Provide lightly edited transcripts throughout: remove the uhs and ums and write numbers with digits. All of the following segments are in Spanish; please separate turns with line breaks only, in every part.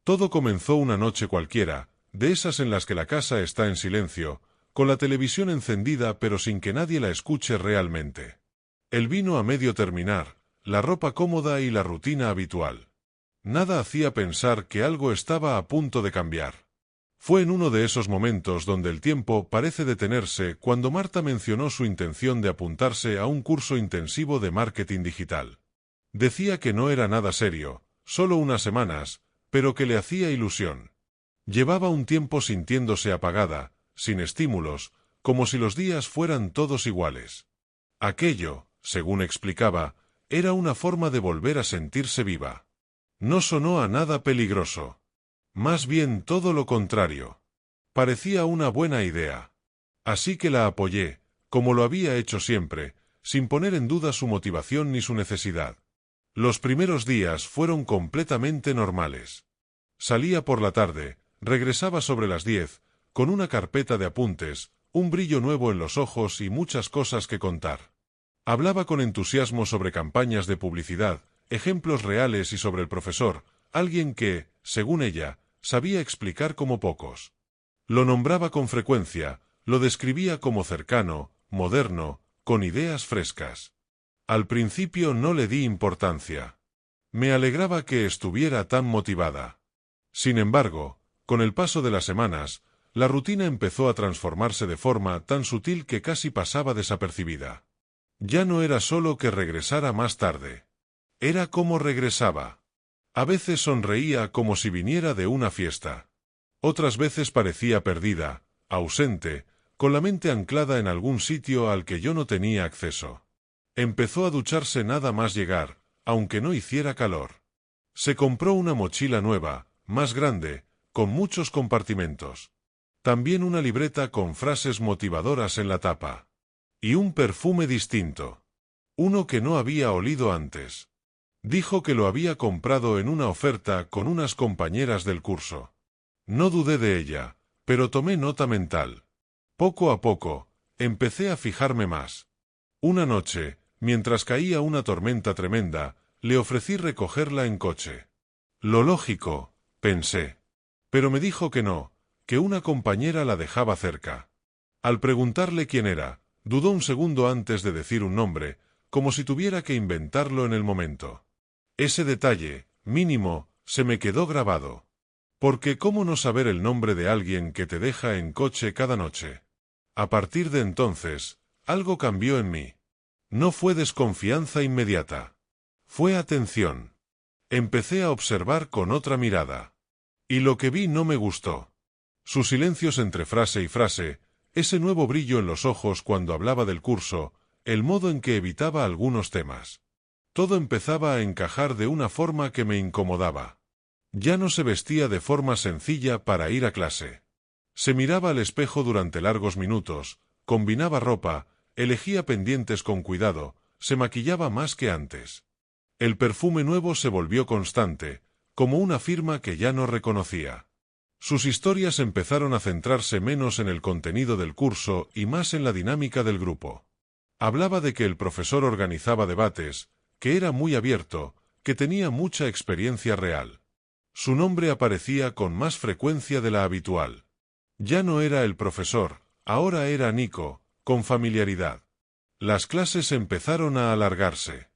Todo comenzó una noche cualquiera, de esas en las que la casa está en silencio, con la televisión encendida pero sin que nadie la escuche realmente. El vino a medio terminar, la ropa cómoda y la rutina habitual. Nada hacía pensar que algo estaba a punto de cambiar. Fue en uno de esos momentos donde el tiempo parece detenerse cuando Marta mencionó su intención de apuntarse a un curso intensivo de marketing digital. Decía que no era nada serio, solo unas semanas, pero que le hacía ilusión. Llevaba un tiempo sintiéndose apagada, sin estímulos, como si los días fueran todos iguales. Aquello, según explicaba, era una forma de volver a sentirse viva. No sonó a nada peligroso. Más bien todo lo contrario. Parecía una buena idea. Así que la apoyé, como lo había hecho siempre, sin poner en duda su motivación ni su necesidad. Los primeros días fueron completamente normales. Salía por la tarde, regresaba sobre las 10, con una carpeta de apuntes, un brillo nuevo en los ojos y muchas cosas que contar. Hablaba con entusiasmo sobre campañas de publicidad, ejemplos reales y sobre el profesor, alguien que, según ella, sabía explicar como pocos. Lo nombraba con frecuencia, lo describía como cercano, moderno, con ideas frescas. Al principio no le di importancia. Me alegraba que estuviera tan motivada. Sin embargo, con el paso de las semanas, la rutina empezó a transformarse de forma tan sutil que casi pasaba desapercibida. Ya no era solo que regresara más tarde. Era cómo regresaba. A veces sonreía como si viniera de una fiesta. Otras veces parecía perdida, ausente, con la mente anclada en algún sitio al que yo no tenía acceso. Empezó a ducharse nada más llegar, aunque no hiciera calor. Se compró una mochila nueva, más grande, con muchos compartimentos. También una libreta con frases motivadoras en la tapa. Y un perfume distinto. Uno que no había olido antes. Dijo que lo había comprado en una oferta con unas compañeras del curso. No dudé de ella, pero tomé nota mental. Poco a poco, empecé a fijarme más. Una noche, mientras caía una tormenta tremenda, le ofrecí recogerla en coche. Lo lógico, pensé. Pero me dijo que no, que una compañera la dejaba cerca. Al preguntarle quién era, dudó un segundo antes de decir un nombre, como si tuviera que inventarlo en el momento. Ese detalle, mínimo, se me quedó grabado. Porque ¿cómo no saber el nombre de alguien que te deja en coche cada noche? A partir de entonces, algo cambió en mí. No fue desconfianza inmediata. Fue atención. Empecé a observar con otra mirada. Y lo que vi no me gustó. Sus silencios entre frase y frase, ese nuevo brillo en los ojos cuando hablaba del curso, el modo en que evitaba algunos temas. Todo empezaba a encajar de una forma que me incomodaba. Ya no se vestía de forma sencilla para ir a clase. Se miraba al espejo durante largos minutos, combinaba ropa, elegía pendientes con cuidado, se maquillaba más que antes. El perfume nuevo se volvió constante, como una firma que ya no reconocía. Sus historias empezaron a centrarse menos en el contenido del curso y más en la dinámica del grupo. Hablaba de que el profesor organizaba debates, que era muy abierto, que tenía mucha experiencia real. Su nombre aparecía con más frecuencia de la habitual. Ya no era el profesor, ahora era Nico, con familiaridad. Las clases empezaron a alargarse.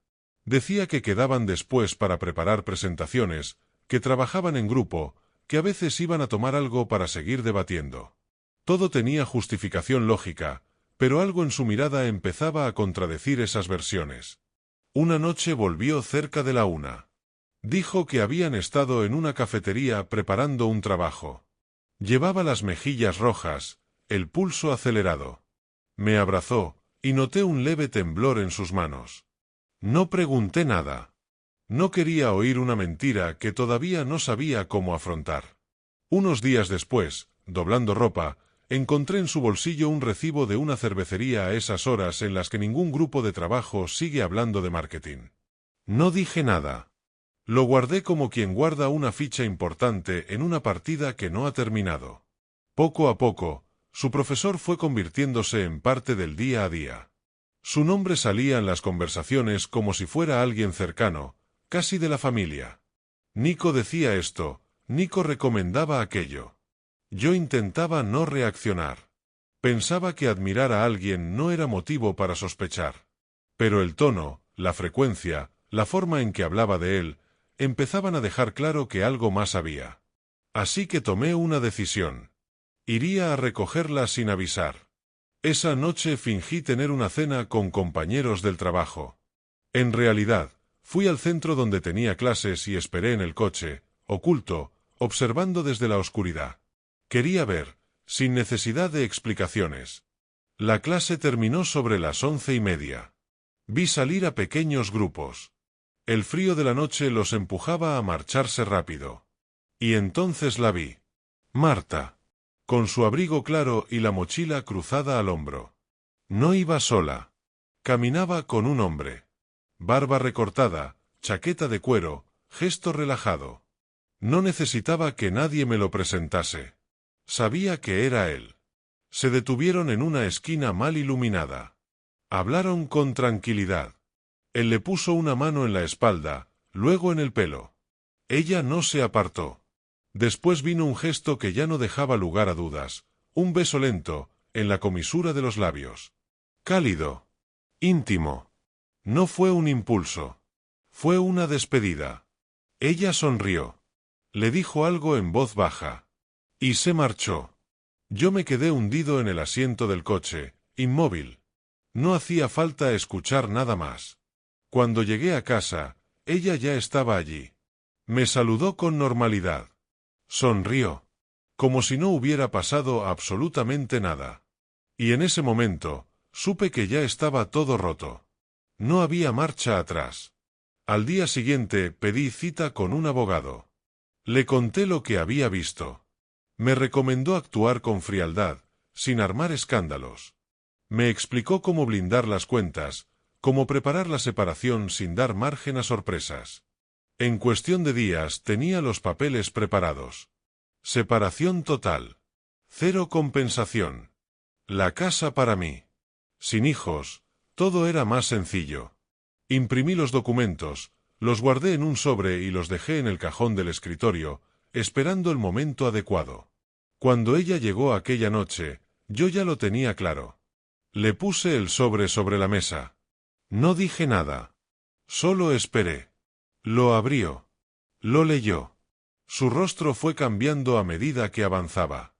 Decía que quedaban después para preparar presentaciones, que trabajaban en grupo, que a veces iban a tomar algo para seguir debatiendo. Todo tenía justificación lógica, pero algo en su mirada empezaba a contradecir esas versiones. Una noche volvió cerca de la 1. Dijo que habían estado en una cafetería preparando un trabajo. Llevaba las mejillas rojas, el pulso acelerado. Me abrazó, y noté un leve temblor en sus manos. No pregunté nada. No quería oír una mentira que todavía no sabía cómo afrontar. Unos días después, doblando ropa, encontré en su bolsillo un recibo de una cervecería a esas horas en las que ningún grupo de trabajo sigue hablando de marketing. No dije nada. Lo guardé como quien guarda una ficha importante en una partida que no ha terminado. Poco a poco, su profesor fue convirtiéndose en parte del día a día. Su nombre salía en las conversaciones como si fuera alguien cercano, casi de la familia. Nico decía esto, Nico recomendaba aquello. Yo intentaba no reaccionar. Pensaba que admirar a alguien no era motivo para sospechar. Pero el tono, la frecuencia, la forma en que hablaba de él, empezaban a dejar claro que algo más había. Así que tomé una decisión. Iría a recogerla sin avisar. Esa noche fingí tener una cena con compañeros del trabajo. En realidad, fui al centro donde tenía clases y esperé en el coche, oculto, observando desde la oscuridad. Quería ver, sin necesidad de explicaciones. La clase terminó sobre las 11:30. Vi salir a pequeños grupos. El frío de la noche los empujaba a marcharse rápido. Y entonces la vi. Marta. Con su abrigo claro y la mochila cruzada al hombro. No iba sola. Caminaba con un hombre. Barba recortada, chaqueta de cuero, gesto relajado. No necesitaba que nadie me lo presentase. Sabía que era él. Se detuvieron en una esquina mal iluminada. Hablaron con tranquilidad. Él le puso una mano en la espalda, luego en el pelo. Ella no se apartó. Después vino un gesto que ya no dejaba lugar a dudas, un beso lento, en la comisura de los labios. Cálido. Íntimo. No fue un impulso. Fue una despedida. Ella sonrió. Le dijo algo en voz baja. Y se marchó. Yo me quedé hundido en el asiento del coche, inmóvil. No hacía falta escuchar nada más. Cuando llegué a casa, ella ya estaba allí. Me saludó con normalidad. Sonrió. Como si no hubiera pasado absolutamente nada. Y en ese momento, supe que ya estaba todo roto. No había marcha atrás. Al día siguiente pedí cita con un abogado. Le conté lo que había visto. Me recomendó actuar con frialdad, sin armar escándalos. Me explicó cómo blindar las cuentas, cómo preparar la separación sin dar margen a sorpresas. En cuestión de días tenía los papeles preparados. Separación total. Cero compensación. La casa para mí. Sin hijos, todo era más sencillo. Imprimí los documentos, los guardé en un sobre y los dejé en el cajón del escritorio, esperando el momento adecuado. Cuando ella llegó aquella noche, yo ya lo tenía claro. Le puse el sobre la mesa. No dije nada. Solo esperé. Lo abrió. Lo leyó. Su rostro fue cambiando a medida que avanzaba.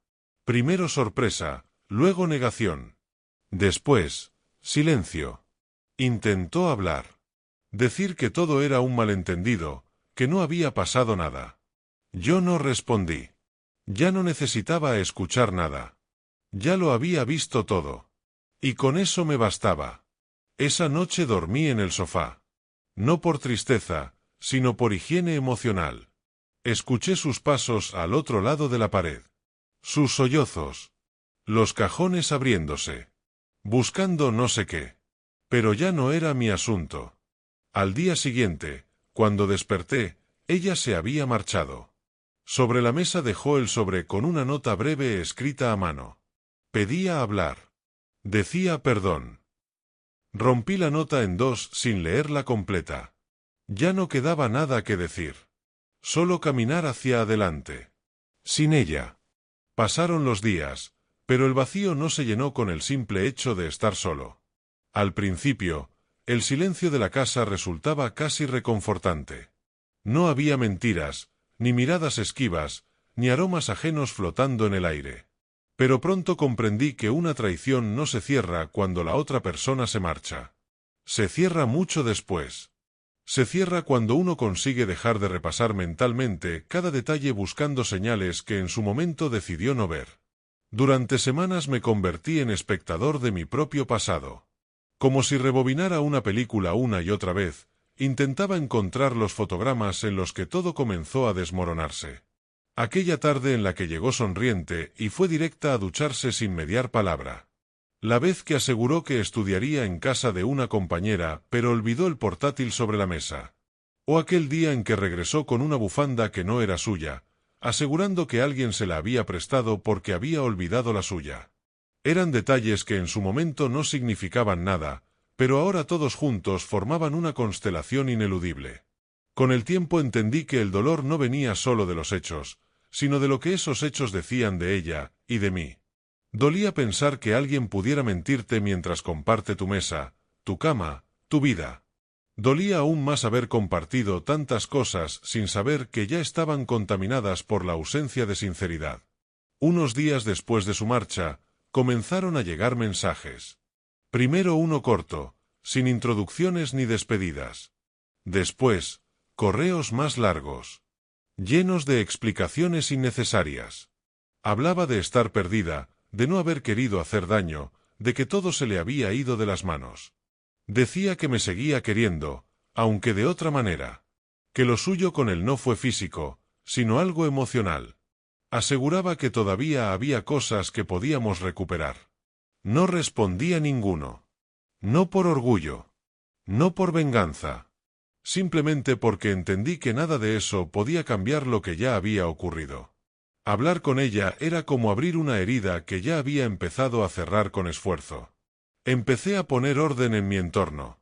Primero sorpresa, luego negación. Después, silencio. Intentó hablar. Decir que todo era un malentendido, que no había pasado nada. Yo no respondí. Ya no necesitaba escuchar nada. Ya lo había visto todo. Y con eso me bastaba. Esa noche dormí en el sofá. No por tristeza, sino por higiene emocional. Escuché sus pasos al otro lado de la pared. Sus sollozos. Los cajones abriéndose. Buscando no sé qué. Pero ya no era mi asunto. Al día siguiente, cuando desperté, ella se había marchado. Sobre la mesa dejó el sobre con una nota breve escrita a mano. Pedía hablar. Decía perdón. Rompí la nota en dos sin leerla completa. Ya no quedaba nada que decir. Solo caminar hacia adelante. Sin ella. Pasaron los días, pero el vacío no se llenó con el simple hecho de estar solo. Al principio, el silencio de la casa resultaba casi reconfortante. No había mentiras, ni miradas esquivas, ni aromas ajenos flotando en el aire. Pero pronto comprendí que una traición no se cierra cuando la otra persona se marcha. Se cierra mucho después. Se cierra cuando uno consigue dejar de repasar mentalmente cada detalle buscando señales que en su momento decidió no ver. Durante semanas me convertí en espectador de mi propio pasado. Como si rebobinara una película una y otra vez, intentaba encontrar los fotogramas en los que todo comenzó a desmoronarse. Aquella tarde en la que llegó sonriente y fue directa a ducharse sin mediar palabra. La vez que aseguró que estudiaría en casa de una compañera, pero olvidó el portátil sobre la mesa. O aquel día en que regresó con una bufanda que no era suya, asegurando que alguien se la había prestado porque había olvidado la suya. Eran detalles que en su momento no significaban nada, pero ahora todos juntos formaban una constelación ineludible. Con el tiempo entendí que el dolor no venía solo de los hechos, sino de lo que esos hechos decían de ella y de mí. Dolía pensar que alguien pudiera mentirte mientras comparte tu mesa, tu cama, tu vida. Dolía aún más haber compartido tantas cosas sin saber que ya estaban contaminadas por la ausencia de sinceridad. Unos días después de su marcha, comenzaron a llegar mensajes. Primero uno corto, sin introducciones ni despedidas. Después, correos más largos, llenos de explicaciones innecesarias. Hablaba de estar perdida, de no haber querido hacer daño, de que todo se le había ido de las manos. Decía que me seguía queriendo, aunque de otra manera. Que lo suyo con él no fue físico, sino algo emocional. Aseguraba que todavía había cosas que podíamos recuperar. No respondía ninguno. No por orgullo. No por venganza. Simplemente porque entendí que nada de eso podía cambiar lo que ya había ocurrido. Hablar con ella era como abrir una herida que ya había empezado a cerrar con esfuerzo. Empecé a poner orden en mi entorno.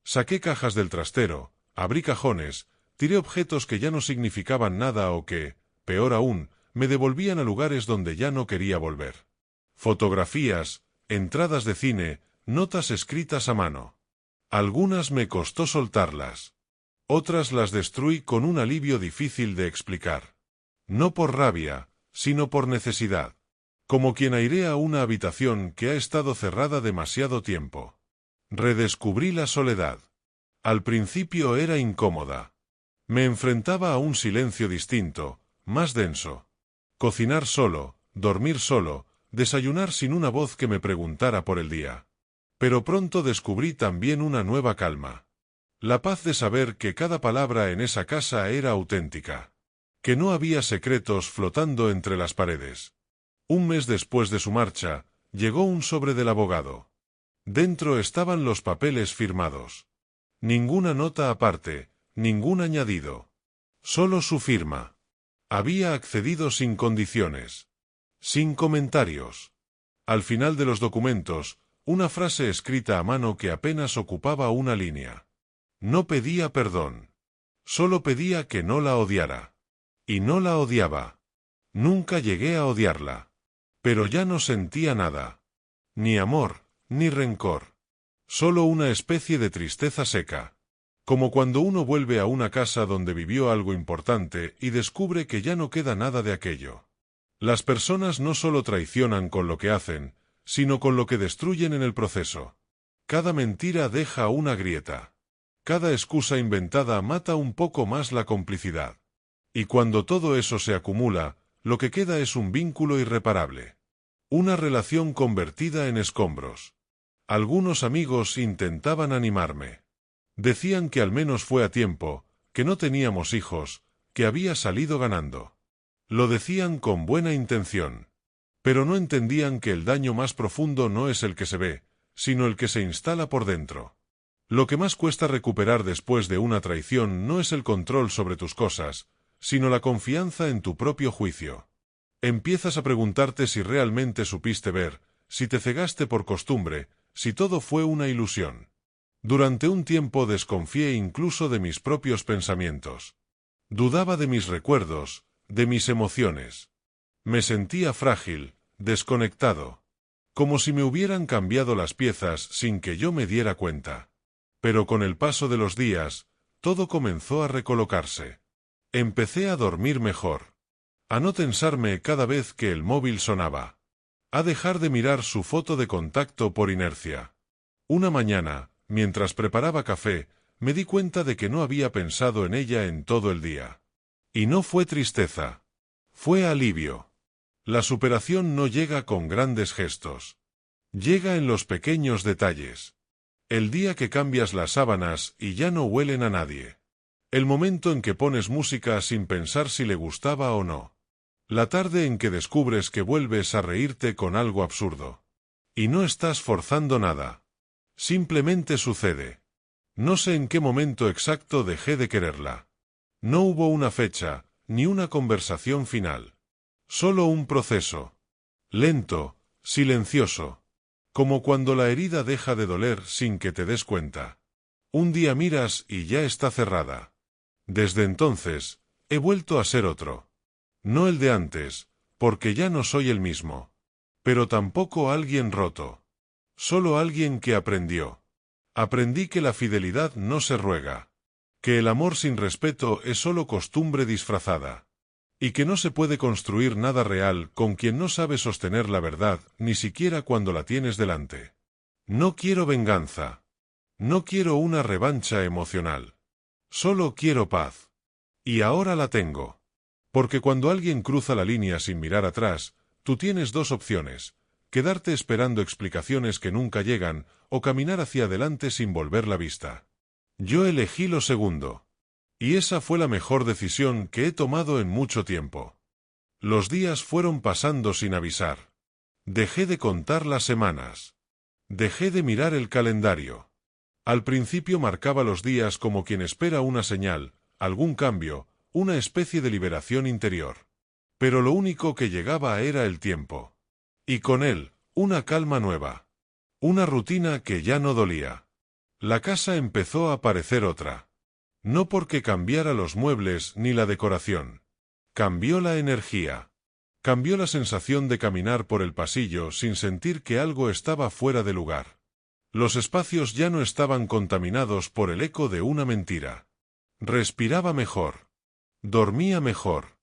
Saqué cajas del trastero, abrí cajones, tiré objetos que ya no significaban nada o que, peor aún, me devolvían a lugares donde ya no quería volver. Fotografías, entradas de cine, notas escritas a mano. Algunas me costó soltarlas. Otras las destruí con un alivio difícil de explicar. No por rabia, sino por necesidad. Como quien airea una habitación que ha estado cerrada demasiado tiempo. Redescubrí la soledad. Al principio era incómoda. Me enfrentaba a un silencio distinto, más denso. Cocinar solo, dormir solo, desayunar sin una voz que me preguntara por el día. Pero pronto descubrí también una nueva calma. La paz de saber que cada palabra en esa casa era auténtica. Que no había secretos flotando entre las paredes. Un mes después de su marcha, llegó un sobre del abogado. Dentro estaban los papeles firmados. Ninguna nota aparte, ningún añadido. Solo su firma. Había accedido sin condiciones. Sin comentarios. Al final de los documentos, una frase escrita a mano que apenas ocupaba una línea. No pedía perdón. Solo pedía que no la odiara. Y no la odiaba. Nunca llegué a odiarla. Pero ya no sentía nada. Ni amor, ni rencor. Solo una especie de tristeza seca. Como cuando uno vuelve a una casa donde vivió algo importante y descubre que ya no queda nada de aquello. Las personas no solo traicionan con lo que hacen, sino con lo que destruyen en el proceso. Cada mentira deja una grieta. Cada excusa inventada mata un poco más la complicidad. Y cuando todo eso se acumula, lo que queda es un vínculo irreparable. Una relación convertida en escombros. Algunos amigos intentaban animarme. Decían que al menos fue a tiempo, que no teníamos hijos, que había salido ganando. Lo decían con buena intención. Pero no entendían que el daño más profundo no es el que se ve, sino el que se instala por dentro. Lo que más cuesta recuperar después de una traición no es el control sobre tus cosas, sino la confianza en tu propio juicio. Empiezas a preguntarte si realmente supiste ver, si te cegaste por costumbre, si todo fue una ilusión. Durante un tiempo desconfié incluso de mis propios pensamientos. Dudaba de mis recuerdos, de mis emociones. Me sentía frágil, desconectado. Como si me hubieran cambiado las piezas sin que yo me diera cuenta. Pero con el paso de los días, todo comenzó a recolocarse. Empecé a dormir mejor. A no tensarme cada vez que el móvil sonaba. A dejar de mirar su foto de contacto por inercia. Una mañana, mientras preparaba café, me di cuenta de que no había pensado en ella en todo el día. Y no fue tristeza. Fue alivio. La superación no llega con grandes gestos. Llega en los pequeños detalles. El día que cambias las sábanas y ya no huelen a nadie. El momento en que pones música sin pensar si le gustaba o no. La tarde en que descubres que vuelves a reírte con algo absurdo. Y no estás forzando nada. Simplemente sucede. No sé en qué momento exacto dejé de quererla. No hubo una fecha, ni una conversación final. Solo un proceso. Lento, silencioso. Como cuando la herida deja de doler sin que te des cuenta. Un día miras y ya está cerrada. Desde entonces, he vuelto a ser otro. No el de antes, porque ya no soy el mismo. Pero tampoco alguien roto. Solo alguien que aprendió. Aprendí que la fidelidad no se ruega. Que el amor sin respeto es solo costumbre disfrazada. Y que no se puede construir nada real con quien no sabe sostener la verdad, ni siquiera cuando la tienes delante. No quiero venganza. No quiero una revancha emocional. Solo quiero paz. Y ahora la tengo. Porque cuando alguien cruza la línea sin mirar atrás, tú tienes dos opciones: quedarte esperando explicaciones que nunca llegan, o caminar hacia adelante sin volver la vista. Yo elegí lo segundo. Y esa fue la mejor decisión que he tomado en mucho tiempo. Los días fueron pasando sin avisar. Dejé de contar las semanas. Dejé de mirar el calendario. Al principio marcaba los días como quien espera una señal, algún cambio, una especie de liberación interior. Pero lo único que llegaba era el tiempo. Y con él, una calma nueva. Una rutina que ya no dolía. La casa empezó a parecer otra. No porque cambiara los muebles ni la decoración. Cambió la energía. Cambió la sensación de caminar por el pasillo sin sentir que algo estaba fuera de lugar. Los espacios ya no estaban contaminados por el eco de una mentira. Respiraba mejor. Dormía mejor.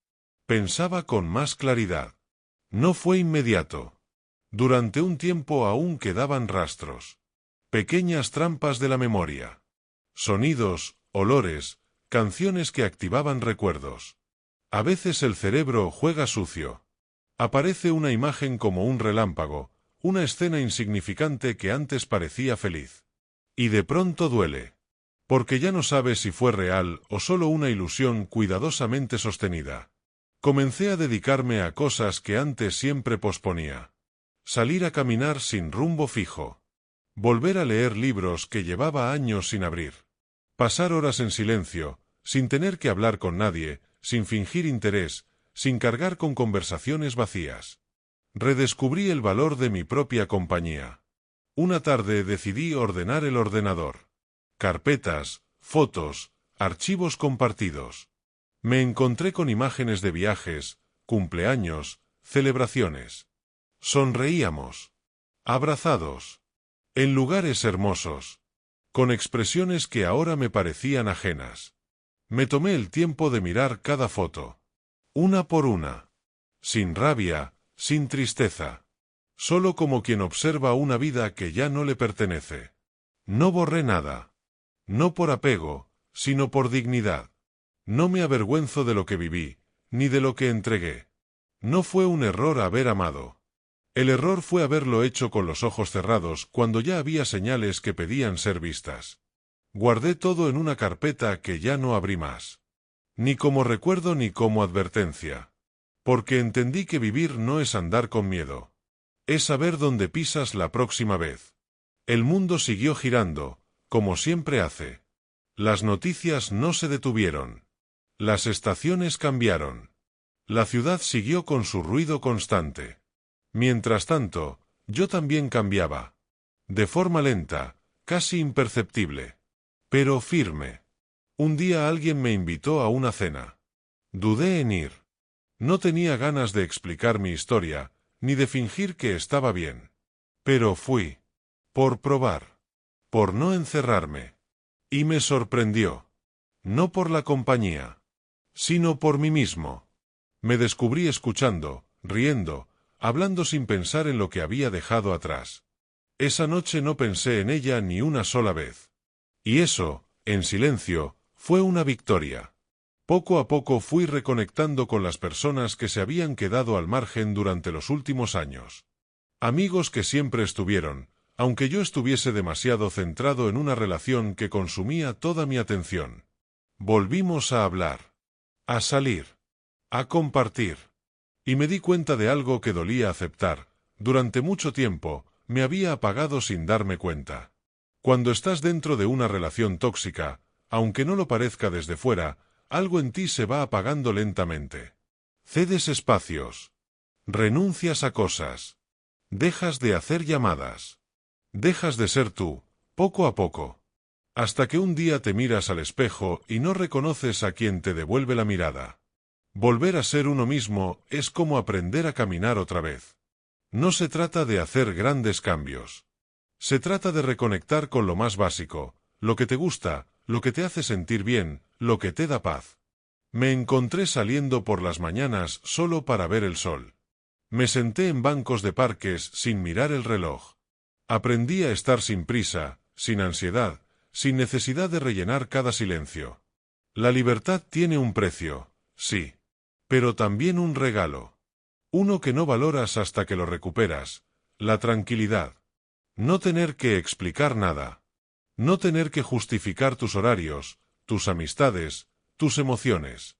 Pensaba con más claridad. No fue inmediato. Durante un tiempo aún quedaban rastros. Pequeñas trampas de la memoria. Sonidos, olores, canciones que activaban recuerdos. A veces el cerebro juega sucio. Aparece una imagen como un relámpago, una escena insignificante que antes parecía feliz. Y de pronto duele. Porque ya no sabes si fue real o solo una ilusión cuidadosamente sostenida. Comencé a dedicarme a cosas que antes siempre posponía. Salir a caminar sin rumbo fijo. Volver a leer libros que llevaba años sin abrir. Pasar horas en silencio, sin tener que hablar con nadie, sin fingir interés, sin cargar con conversaciones vacías. Redescubrí el valor de mi propia compañía. Una tarde decidí ordenar el ordenador. Carpetas, fotos, archivos compartidos. Me encontré con imágenes de viajes, cumpleaños, celebraciones. Sonreíamos. Abrazados. En lugares hermosos. Con expresiones que ahora me parecían ajenas. Me tomé el tiempo de mirar cada foto. Una por una. Sin rabia, sin tristeza. Solo como quien observa una vida que ya no le pertenece. No borré nada. No por apego, sino por dignidad. No me avergüenzo de lo que viví, ni de lo que entregué. No fue un error haber amado. El error fue haberlo hecho con los ojos cerrados cuando ya había señales que pedían ser vistas. Guardé todo en una carpeta que ya no abrí más. Ni como recuerdo ni como advertencia. Porque entendí que vivir no es andar con miedo. Es saber dónde pisas la próxima vez. El mundo siguió girando, como siempre hace. Las noticias no se detuvieron. Las estaciones cambiaron. La ciudad siguió con su ruido constante. Mientras tanto, yo también cambiaba. De forma lenta, casi imperceptible. Pero firme. Un día alguien me invitó a una cena. Dudé en ir. No tenía ganas de explicar mi historia, ni de fingir que estaba bien. Pero fui. Por probar. Por no encerrarme. Y me sorprendió. No por la compañía, sino por mí mismo. Me descubrí escuchando, riendo, hablando sin pensar en lo que había dejado atrás. Esa noche no pensé en ella ni una sola vez. Y eso, en silencio, fue una victoria. Poco a poco fui reconectando con las personas que se habían quedado al margen durante los últimos años. Amigos que siempre estuvieron, aunque yo estuviese demasiado centrado en una relación que consumía toda mi atención. Volvimos a hablar. A salir. A compartir. Y me di cuenta de algo que dolía aceptar. Durante mucho tiempo, me había apagado sin darme cuenta. Cuando estás dentro de una relación tóxica, aunque no lo parezca desde fuera, algo en ti se va apagando lentamente. Cedes espacios. Renuncias a cosas. Dejas de hacer llamadas. Dejas de ser tú, poco a poco. Hasta que un día te miras al espejo y no reconoces a quien te devuelve la mirada. Volver a ser uno mismo es como aprender a caminar otra vez. No se trata de hacer grandes cambios. Se trata de reconectar con lo más básico, lo que te gusta, lo que te hace sentir bien, lo que te da paz. Me encontré saliendo por las mañanas solo para ver el sol. Me senté en bancos de parques sin mirar el reloj. Aprendí a estar sin prisa, sin ansiedad, sin necesidad de rellenar cada silencio. La libertad tiene un precio, sí. Pero también un regalo. Uno que no valoras hasta que lo recuperas, la tranquilidad. No tener que explicar nada. No tener que justificar tus horarios, tus amistades, tus emociones.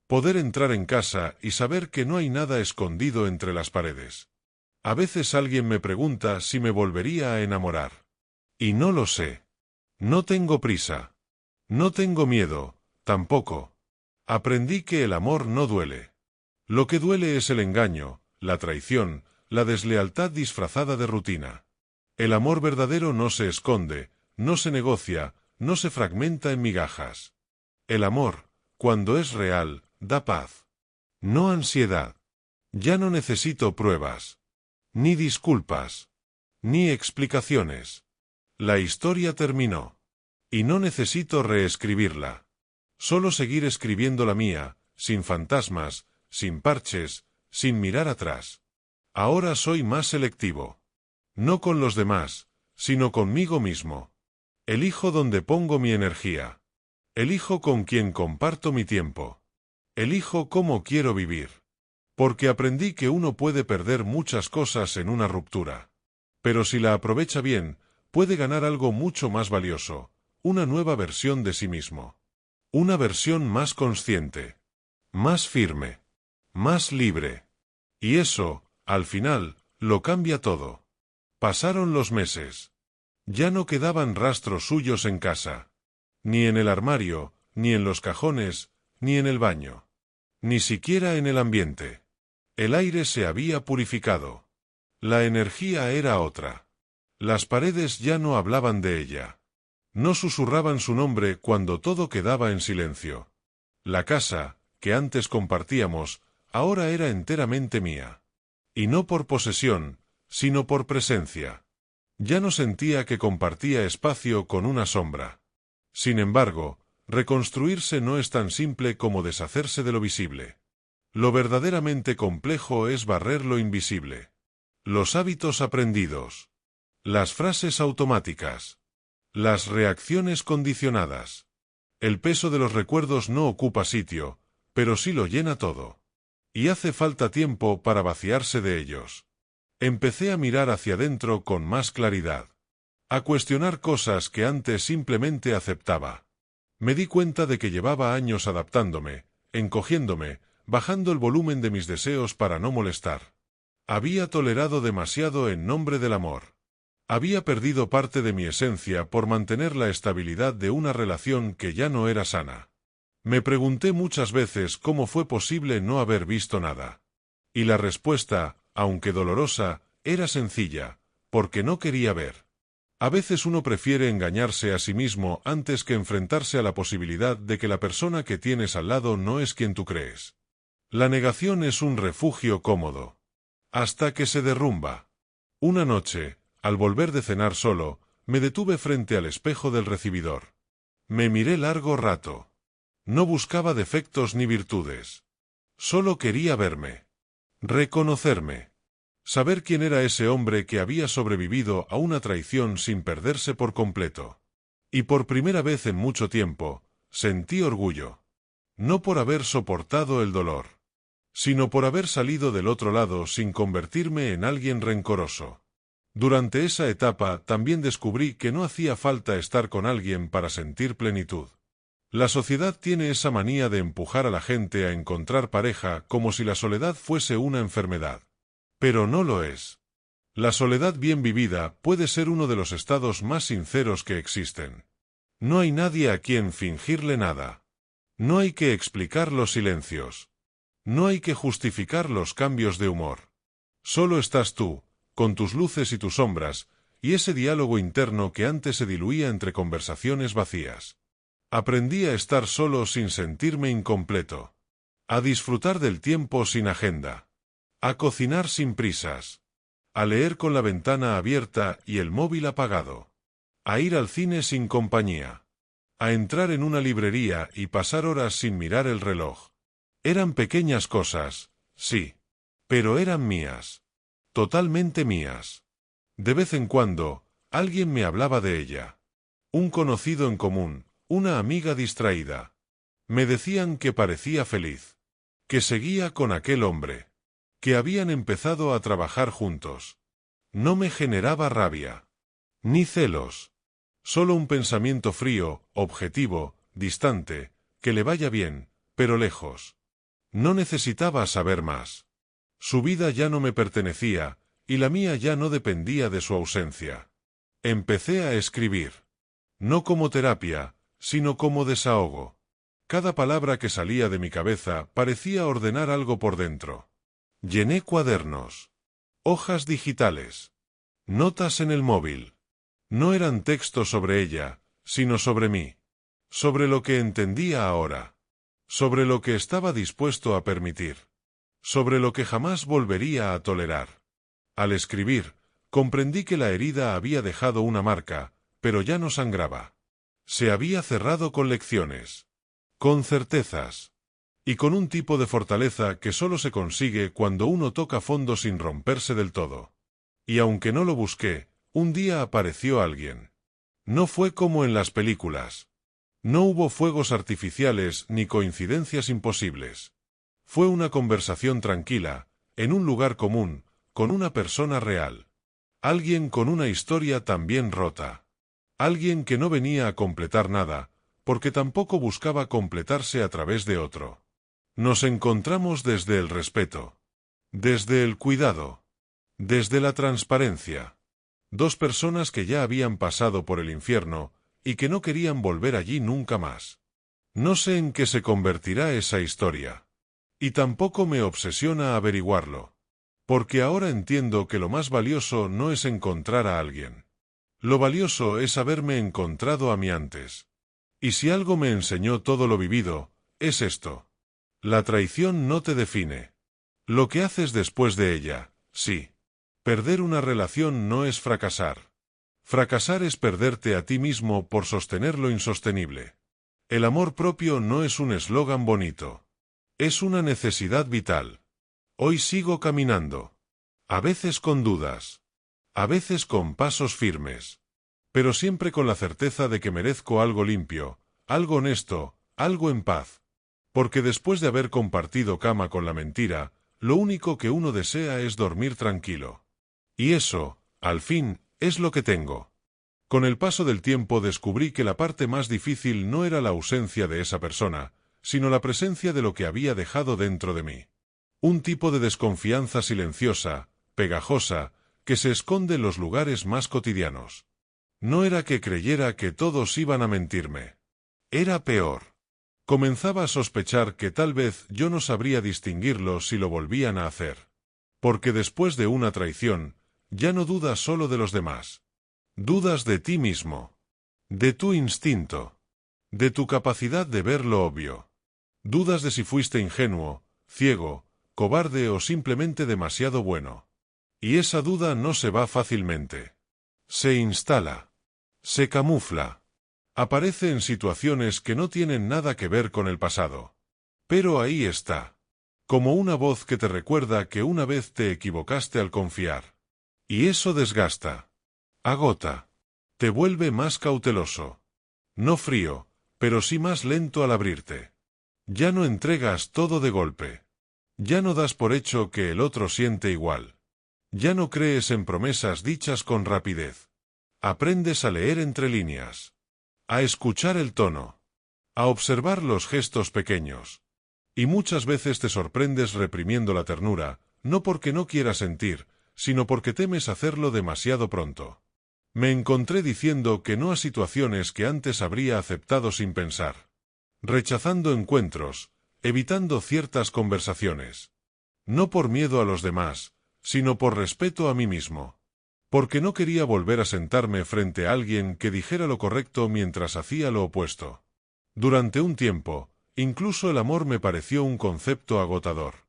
Poder entrar en casa y saber que no hay nada escondido entre las paredes. A veces alguien me pregunta si me volvería a enamorar. Y no lo sé. No tengo prisa. No tengo miedo, tampoco. Aprendí que el amor no duele. Lo que duele es el engaño, la traición, la deslealtad disfrazada de rutina. El amor verdadero no se esconde, no se negocia, no se fragmenta en migajas. El amor, cuando es real, da paz. No ansiedad. Ya no necesito pruebas. Ni disculpas. Ni explicaciones. La historia terminó. Y no necesito reescribirla. Solo seguir escribiendo la mía, sin fantasmas, sin parches, sin mirar atrás. Ahora soy más selectivo. No con los demás, sino conmigo mismo. Elijo dónde pongo mi energía. Elijo con quién comparto mi tiempo. Elijo cómo quiero vivir. Porque aprendí que uno puede perder muchas cosas en una ruptura. Pero si la aprovecha bien, puede ganar algo mucho más valioso, una nueva versión de sí mismo. Una versión más consciente, más firme, más libre. Y eso, al final, lo cambia todo. Pasaron los meses. Ya no quedaban rastros suyos en casa. Ni en el armario, ni en los cajones, ni en el baño. Ni siquiera en el ambiente. El aire se había purificado. La energía era otra. Las paredes ya no hablaban de ella. No susurraban su nombre cuando todo quedaba en silencio. La casa, que antes compartíamos, ahora era enteramente mía. Y no por posesión, sino por presencia. Ya no sentía que compartía espacio con una sombra. Sin embargo, reconstruirse no es tan simple como deshacerse de lo visible. Lo verdaderamente complejo es barrer lo invisible. Los hábitos aprendidos. Las frases automáticas. Las reacciones condicionadas. El peso de los recuerdos no ocupa sitio, pero sí lo llena todo. Y hace falta tiempo para vaciarse de ellos. Empecé a mirar hacia adentro con más claridad. A cuestionar cosas que antes simplemente aceptaba. Me di cuenta de que llevaba años adaptándome, encogiéndome, bajando el volumen de mis deseos para no molestar. Había tolerado demasiado en nombre del amor. Había perdido parte de mi esencia por mantener la estabilidad de una relación que ya no era sana. Me pregunté muchas veces cómo fue posible no haber visto nada. Y la respuesta, aunque dolorosa, era sencilla, porque no quería ver. A veces uno prefiere engañarse a sí mismo antes que enfrentarse a la posibilidad de que la persona que tienes al lado no es quien tú crees. La negación es un refugio cómodo. Hasta que se derrumba. Una noche, al volver de cenar solo, me detuve frente al espejo del recibidor. Me miré largo rato. No buscaba defectos ni virtudes. Solo quería verme. Reconocerme. Saber quién era ese hombre que había sobrevivido a una traición sin perderse por completo. Y por primera vez en mucho tiempo, sentí orgullo. No por haber soportado el dolor, sino por haber salido del otro lado sin convertirme en alguien rencoroso. Durante esa etapa también descubrí que no hacía falta estar con alguien para sentir plenitud. La sociedad tiene esa manía de empujar a la gente a encontrar pareja como si la soledad fuese una enfermedad. Pero no lo es. La soledad bien vivida puede ser uno de los estados más sinceros que existen. No hay nadie a quien fingirle nada. No hay que explicar los silencios. No hay que justificar los cambios de humor. Solo estás tú, con tus luces y tus sombras, y ese diálogo interno que antes se diluía entre conversaciones vacías. Aprendí a estar solo sin sentirme incompleto. a disfrutar del tiempo sin agenda, a cocinar sin prisas, a leer con la ventana abierta y el móvil apagado, a ir al cine sin compañía, a entrar en una librería y pasar horas sin mirar el reloj. Eran pequeñas cosas, sí, pero eran mías, totalmente mías. De vez en cuando, alguien me hablaba de ella. Un conocido en común, una amiga distraída. Me decían que parecía feliz, que seguía con aquel hombre, que habían empezado a trabajar juntos. No me generaba rabia, ni celos. Solo un pensamiento frío, objetivo, distante, que le vaya bien, pero lejos. No necesitaba saber más. Su vida ya no me pertenecía, y la mía ya no dependía de su ausencia. Empecé a escribir. No como terapia, sino como desahogo. Cada palabra que salía de mi cabeza parecía ordenar algo por dentro. Llené cuadernos, hojas digitales, notas en el móvil. No eran textos sobre ella, sino sobre mí. Sobre lo que entendía ahora. Sobre lo que estaba dispuesto a permitir. Sobre lo que jamás volvería a tolerar. Al escribir, comprendí que la herida había dejado una marca, pero ya no sangraba. Se había cerrado con lecciones, con certezas, y con un tipo de fortaleza que solo se consigue cuando uno toca fondo sin romperse del todo. Y aunque no lo busqué, un día apareció alguien. No fue como en las películas. No hubo fuegos artificiales ni coincidencias imposibles. Fue una conversación tranquila, en un lugar común, con una persona real. Alguien con una historia también rota. Alguien que no venía a completar nada, porque tampoco buscaba completarse a través de otro. Nos encontramos desde el respeto, desde el cuidado, desde la transparencia. Dos personas que ya habían pasado por el infierno y que no querían volver allí nunca más. No sé en qué se convertirá esa historia. Y tampoco me obsesiona averiguarlo. Porque ahora entiendo que lo más valioso no es encontrar a alguien. Lo valioso es haberme encontrado a mí antes. Y si algo me enseñó todo lo vivido, es esto. La traición no te define. Lo que haces después de ella, sí. Perder una relación no es fracasar. Fracasar es perderte a ti mismo por sostener lo insostenible. El amor propio no es un eslogan bonito. Es una necesidad vital. Hoy sigo caminando. A veces con dudas. A veces con pasos firmes. Pero siempre con la certeza de que merezco algo limpio, algo honesto, algo en paz. Porque después de haber compartido cama con la mentira, lo único que uno desea es dormir tranquilo. Y eso, al fin, es lo que tengo. Con el paso del tiempo descubrí que la parte más difícil no era la ausencia de esa persona, sino la presencia de lo que había dejado dentro de mí. Un tipo de desconfianza silenciosa, pegajosa, que se esconde en los lugares más cotidianos. No era que creyera que todos iban a mentirme. Era peor. Comenzaba a sospechar que tal vez yo no sabría distinguirlo si lo volvían a hacer. Porque después de una traición, ya no dudas solo de los demás. Dudas de ti mismo. De tu instinto. De tu capacidad de ver lo obvio. Dudas de si fuiste ingenuo, ciego, cobarde o simplemente demasiado bueno. Y esa duda no se va fácilmente. Se instala. Se camufla. Aparece en situaciones que no tienen nada que ver con el pasado. Pero ahí está. Como una voz que te recuerda que una vez te equivocaste al confiar. Y eso desgasta. Agota. Te vuelve más cauteloso. No frío, pero sí más lento al abrirte. Ya no entregas todo de golpe. Ya no das por hecho que el otro siente igual. Ya no crees en promesas dichas con rapidez. Aprendes a leer entre líneas. A escuchar el tono. A observar los gestos pequeños. Y muchas veces te sorprendes reprimiendo la ternura, no porque no quieras sentir, sino porque temes hacerlo demasiado pronto. Me encontré diciendo que no a situaciones que antes habría aceptado sin pensar. Rechazando encuentros, evitando ciertas conversaciones. No por miedo a los demás, sino por respeto a mí mismo. Porque no quería volver a sentarme frente a alguien que dijera lo correcto mientras hacía lo opuesto. Durante un tiempo, Incluso el amor me pareció un concepto agotador.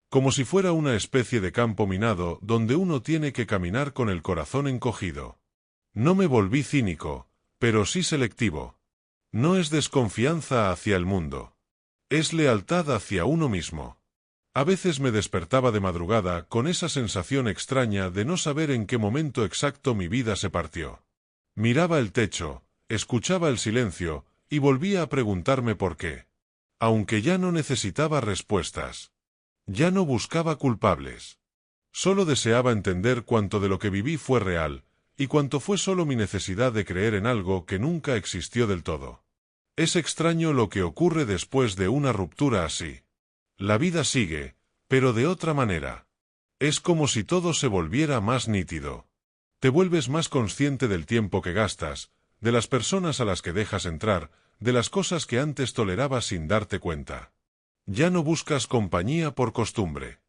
Como si fuera una especie de campo minado donde uno tiene que caminar con el corazón encogido. No me volví cínico, pero sí selectivo. No es desconfianza hacia el mundo. Es lealtad hacia uno mismo. A veces me despertaba de madrugada con esa sensación extraña de no saber en qué momento exacto mi vida se partió. Miraba el techo, escuchaba el silencio, y volvía a preguntarme por qué. Aunque ya no necesitaba respuestas. Ya no buscaba culpables. Solo deseaba entender cuánto de lo que viví fue real, y cuánto fue solo mi necesidad de creer en algo que nunca existió del todo. Es extraño lo que ocurre después de una ruptura así. La vida sigue, pero de otra manera. Es como si todo se volviera más nítido. Te vuelves más consciente del tiempo que gastas, de las personas a las que dejas entrar, de las cosas que antes tolerabas sin darte cuenta. Ya no buscas compañía por costumbre.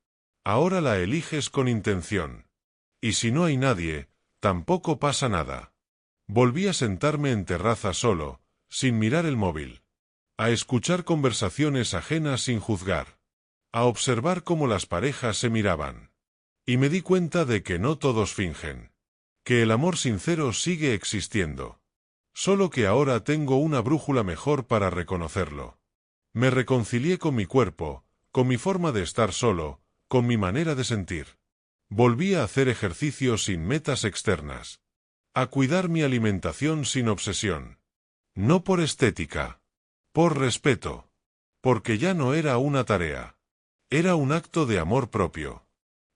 Ahora la eliges con intención. Y si no hay nadie, tampoco pasa nada. Volví a sentarme en terraza solo, sin mirar el móvil. A escuchar conversaciones ajenas sin juzgar. A observar cómo las parejas se miraban. Y me di cuenta de que no todos fingen. Que el amor sincero sigue existiendo. Solo que ahora tengo una brújula mejor para reconocerlo. Me reconcilié con mi cuerpo, con mi forma de estar solo, con mi manera de sentir. Volví a hacer ejercicio sin metas externas. A cuidar mi alimentación sin obsesión. No por estética. Por respeto. Porque ya no era una tarea. Era un acto de amor propio.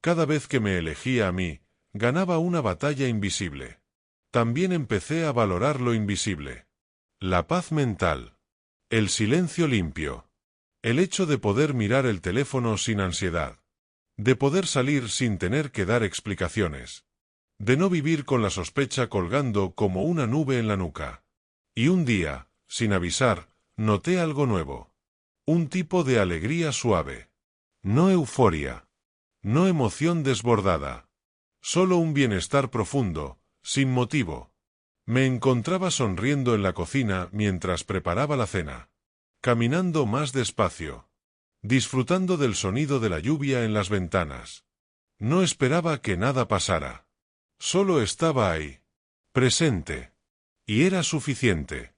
Cada vez que me elegía a mí, ganaba una batalla invisible. También empecé a valorar lo invisible. La paz mental. El silencio limpio. El hecho de poder mirar el teléfono sin ansiedad. De poder salir sin tener que dar explicaciones. De no vivir con la sospecha colgando como una nube en la nuca. Y un día, sin avisar, noté algo nuevo. Un tipo de alegría suave. No euforia. No emoción desbordada. Solo un bienestar profundo, sin motivo. Me encontraba sonriendo en la cocina mientras preparaba la cena. Caminando más despacio. Disfrutando del sonido de la lluvia en las ventanas. No esperaba que nada pasara. Solo estaba ahí. Presente. Y era suficiente.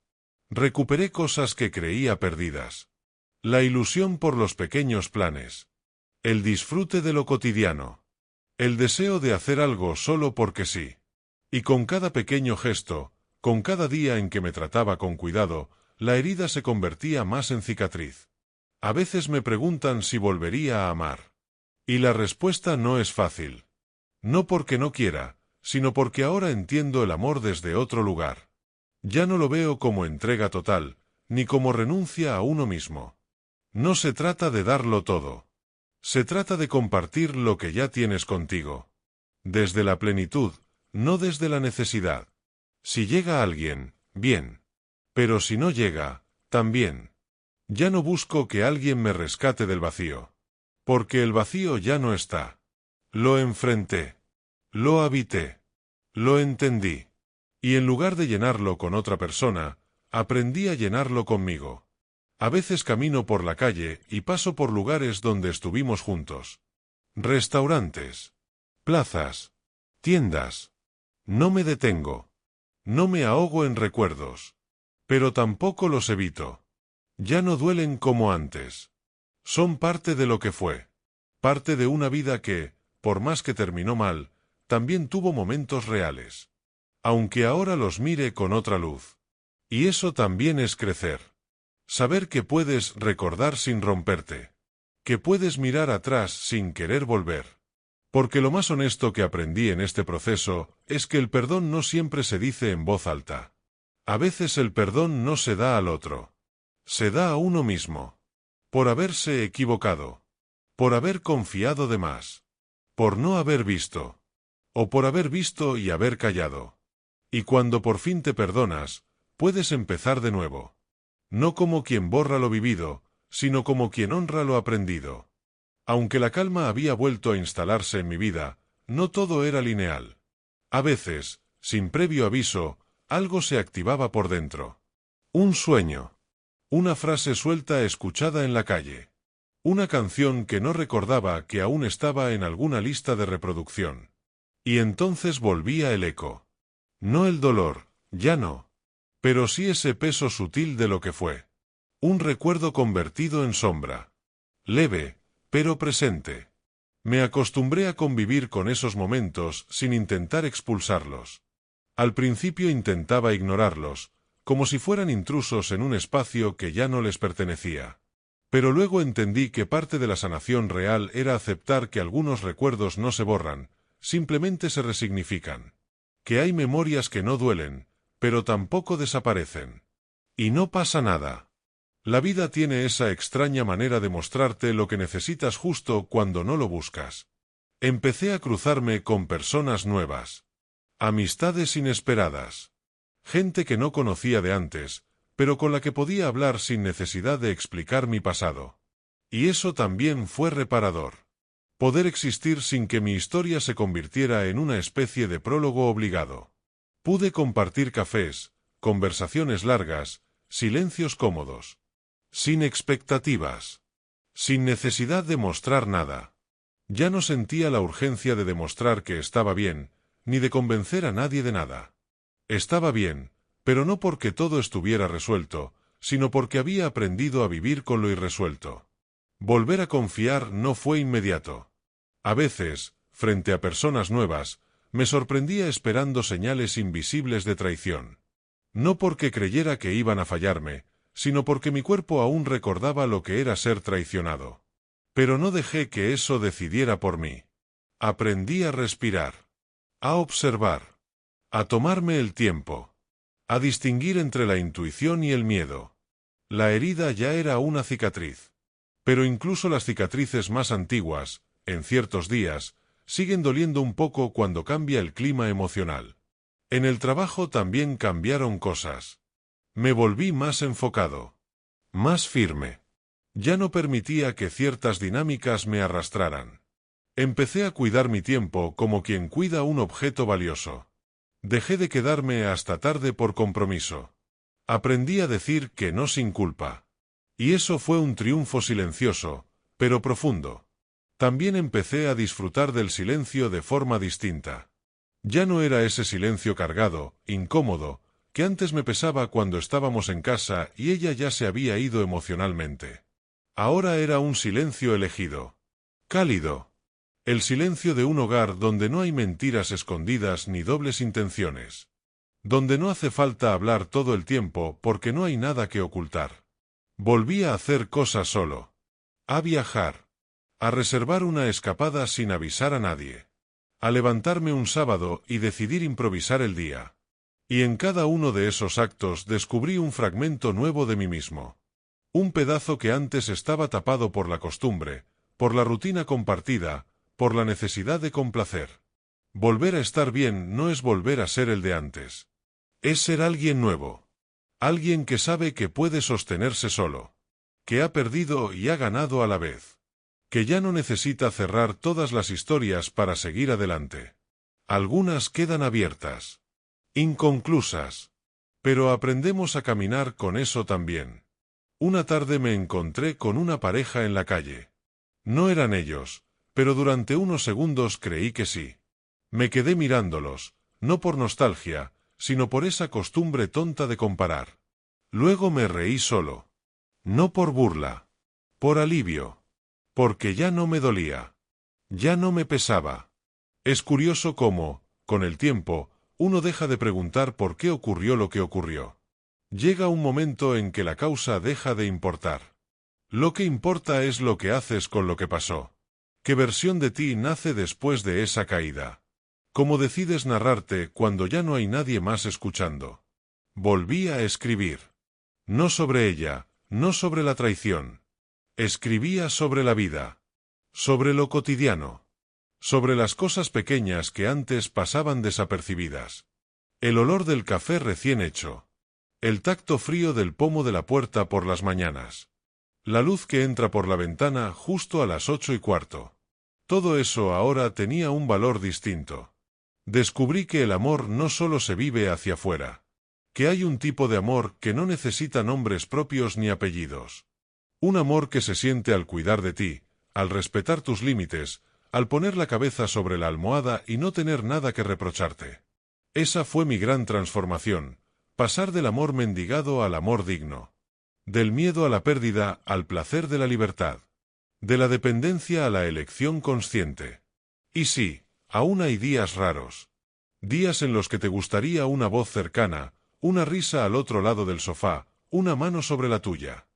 Recuperé cosas que creía perdidas. La ilusión por los pequeños planes. El disfrute de lo cotidiano. El deseo de hacer algo solo porque sí. Y con cada pequeño gesto, con cada día en que me trataba con cuidado, la herida se convertía más en cicatriz. A veces me preguntan si volvería a amar. Y la respuesta no es fácil. No porque no quiera, sino porque ahora entiendo el amor desde otro lugar. Ya no lo veo como entrega total, ni como renuncia a uno mismo. No se trata de darlo todo. Se trata de compartir lo que ya tienes contigo. Desde la plenitud, no desde la necesidad. Si llega alguien, bien. Pero si no llega, también. Ya no busco que alguien me rescate del vacío. Porque el vacío ya no está. Lo enfrenté. Lo habité. Lo entendí. Y en lugar de llenarlo con otra persona, aprendí a llenarlo conmigo. A veces camino por la calle y paso por lugares donde estuvimos juntos. Restaurantes. Plazas. Tiendas. No me detengo. No me ahogo en recuerdos. Pero tampoco los evito. Ya no duelen como antes. Son parte de lo que fue. Parte de una vida que, por más que terminó mal, también tuvo momentos reales. Aunque ahora los mire con otra luz. Y eso también es crecer. Saber que puedes recordar sin romperte. Que puedes mirar atrás sin querer volver. Porque lo más honesto que aprendí en este proceso es que el perdón no siempre se dice en voz alta. A veces el perdón no se da al otro. Se da a uno mismo. Por haberse equivocado. Por haber confiado de más. Por no haber visto. O por haber visto y haber callado. Y cuando por fin te perdonas, puedes empezar de nuevo. No como quien borra lo vivido, sino como quien honra lo aprendido. Aunque la calma había vuelto a instalarse en mi vida, no todo era lineal. A veces, sin previo aviso, algo se activaba por dentro. Un sueño. Una frase suelta escuchada en la calle. Una canción que no recordaba que aún estaba en alguna lista de reproducción. Y entonces volvía el eco. No el dolor, ya no. Pero sí ese peso sutil de lo que fue. Un recuerdo convertido en sombra. Leve, pero presente. Me acostumbré a convivir con esos momentos sin intentar expulsarlos. Al principio intentaba ignorarlos, como si fueran intrusos en un espacio que ya no les pertenecía. Pero luego entendí que parte de la sanación real era aceptar que algunos recuerdos no se borran, simplemente se resignifican. Que hay memorias que no duelen, pero tampoco desaparecen. Y no pasa nada. La vida tiene esa extraña manera de mostrarte lo que necesitas justo cuando no lo buscas. Empecé a cruzarme con personas nuevas. Amistades inesperadas. Gente que no conocía de antes, pero con la que podía hablar sin necesidad de explicar mi pasado. Y eso también fue reparador. Poder existir sin que mi historia se convirtiera en una especie de prólogo obligado. Pude compartir cafés, conversaciones largas, silencios cómodos. Sin expectativas. Sin necesidad de mostrar nada. Ya no sentía la urgencia de demostrar que estaba bien, ni de convencer a nadie de nada. Estaba bien, pero no porque todo estuviera resuelto, sino porque había aprendido a vivir con lo irresuelto. Volver a confiar no fue inmediato. A veces, frente a personas nuevas, me sorprendía esperando señales invisibles de traición. No porque creyera que iban a fallarme, sino porque mi cuerpo aún recordaba lo que era ser traicionado. Pero no dejé que eso decidiera por mí. Aprendí a respirar, a observar, a tomarme el tiempo, a distinguir entre la intuición y el miedo. La herida ya era una cicatriz. Pero incluso las cicatrices más antiguas, en ciertos días, siguen doliendo un poco cuando cambia el clima emocional. En el trabajo también cambiaron cosas. Me volví más enfocado, más firme. Ya no permitía que ciertas dinámicas me arrastraran. Empecé a cuidar mi tiempo como quien cuida un objeto valioso. Dejé de quedarme hasta tarde por compromiso. Aprendí a decir que no sin culpa. Y eso fue un triunfo silencioso, pero profundo. También empecé a disfrutar del silencio de forma distinta. Ya no era ese silencio cargado, incómodo, que antes me pesaba cuando estábamos en casa y ella ya se había ido emocionalmente. Ahora era un silencio elegido. Cálido. El silencio de un hogar donde no hay mentiras escondidas ni dobles intenciones. Donde no hace falta hablar todo el tiempo porque no hay nada que ocultar. Volví a hacer cosas solo. A viajar. A reservar una escapada sin avisar a nadie. A levantarme un sábado y decidir improvisar el día. Y en cada uno de esos actos descubrí un fragmento nuevo de mí mismo. Un pedazo que antes estaba tapado por la costumbre, por la rutina compartida, por la necesidad de complacer. Volver a estar bien no es volver a ser el de antes. Es ser alguien nuevo. Alguien que sabe que puede sostenerse solo. Que ha perdido y ha ganado a la vez. Que ya no necesita cerrar todas las historias para seguir adelante. Algunas quedan abiertas. Inconclusas. Pero aprendemos a caminar con eso también. Una tarde me encontré con una pareja en la calle. No eran ellos, pero durante unos segundos creí que sí. Me quedé mirándolos, no por nostalgia, sino por esa costumbre tonta de comparar. Luego me reí solo. No por burla. Por alivio. Porque ya no me dolía. Ya no me pesaba. Es curioso cómo, con el tiempo, uno deja de preguntar por qué ocurrió lo que ocurrió. Llega un momento en que la causa deja de importar. Lo que importa es lo que haces con lo que pasó. ¿Qué versión de ti nace después de esa caída? ¿Cómo decides narrarte cuando ya no hay nadie más escuchando? Volví a escribir. No sobre ella, no sobre la traición. Escribía sobre la vida. Sobre lo cotidiano. Sobre las cosas pequeñas que antes pasaban desapercibidas. El olor del café recién hecho. El tacto frío del pomo de la puerta por las mañanas. La luz que entra por la ventana justo a las 8:15. Todo eso ahora tenía un valor distinto. Descubrí que el amor no solo se vive hacia afuera. que hay un tipo de amor que no necesita nombres propios ni apellidos. Un amor que se siente al cuidar de ti, al respetar tus límites, al poner la cabeza sobre la almohada y no tener nada que reprocharte. Esa fue mi gran transformación, pasar del amor mendigado al amor digno. Del miedo a la pérdida al placer de la libertad. De la dependencia a la elección consciente. Y sí, aún hay días raros. Días en los que te gustaría una voz cercana, una risa al otro lado del sofá, una mano sobre la tuya.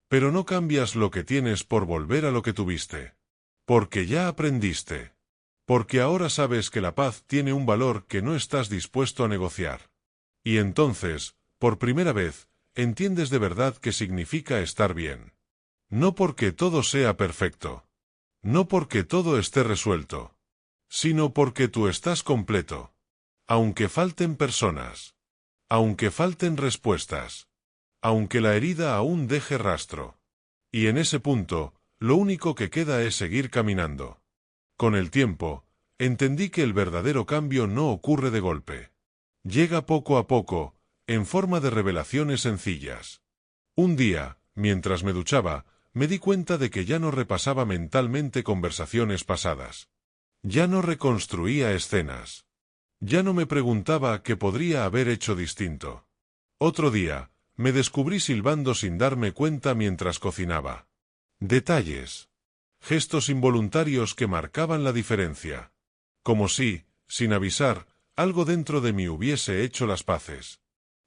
Pero no cambias lo que tienes por volver a lo que tuviste. Porque ya aprendiste. Porque ahora sabes que la paz tiene un valor que no estás dispuesto a negociar. Y entonces, por primera vez, entiendes de verdad qué significa estar bien. No porque todo sea perfecto. No porque todo esté resuelto. Sino porque tú estás completo. Aunque falten personas. Aunque falten respuestas. Aunque la herida aún deje rastro. Y en ese punto, lo único que queda es seguir caminando. Con el tiempo, entendí que el verdadero cambio no ocurre de golpe. Llega poco a poco, en forma de revelaciones sencillas. Un día, mientras me duchaba, me di cuenta de que ya no repasaba mentalmente conversaciones pasadas. Ya no reconstruía escenas. Ya no me preguntaba qué podría haber hecho distinto. Otro día, me descubrí silbando sin darme cuenta mientras cocinaba. Detalles. Gestos involuntarios que marcaban la diferencia. Como si, sin avisar, algo dentro de mí hubiese hecho las paces.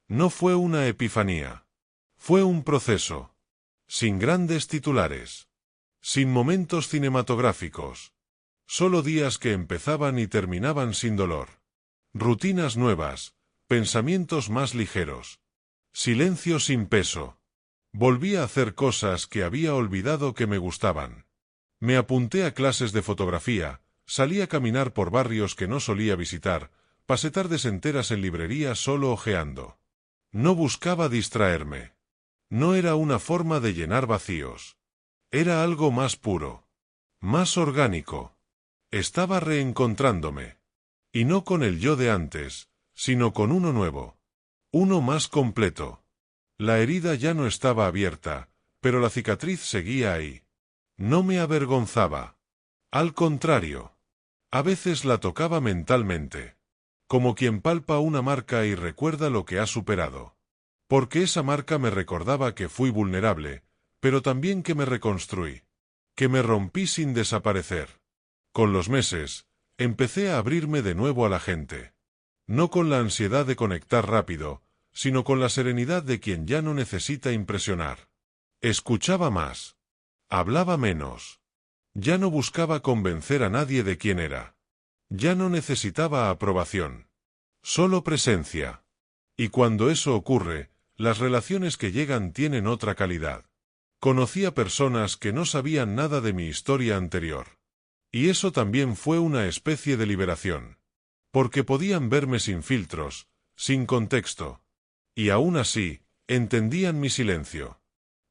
No fue una epifanía. Fue un proceso. Sin grandes titulares. Sin momentos cinematográficos. Solo días que empezaban y terminaban sin dolor. Rutinas nuevas, pensamientos más ligeros. Silencio sin peso. Volví a hacer cosas que había olvidado que me gustaban. Me apunté a clases de fotografía, salí a caminar por barrios que no solía visitar, pasé tardes enteras en librerías solo hojeando. No buscaba distraerme. No era una forma de llenar vacíos. Era algo más puro. Más orgánico. Estaba reencontrándome. Y no con el yo de antes, sino con uno nuevo. Uno más completo. La herida ya no estaba abierta, pero la cicatriz seguía ahí. No me avergonzaba. Al contrario. A veces la tocaba mentalmente. Como quien palpa una marca y recuerda lo que ha superado. Porque esa marca me recordaba que fui vulnerable, pero también que me reconstruí. Que me rompí sin desaparecer. Con los meses, empecé a abrirme de nuevo a la gente. No con la ansiedad de conectar rápido, sino con la serenidad de quien ya no necesita impresionar. Escuchaba más. Hablaba menos. Ya no buscaba convencer a nadie de quién era. Ya no necesitaba aprobación. Solo presencia. Y cuando eso ocurre, las relaciones que llegan tienen otra calidad. Conocí a personas que no sabían nada de mi historia anterior. Y eso también fue una especie de liberación. Porque podían verme sin filtros, sin contexto. Y aún así, entendían mi silencio.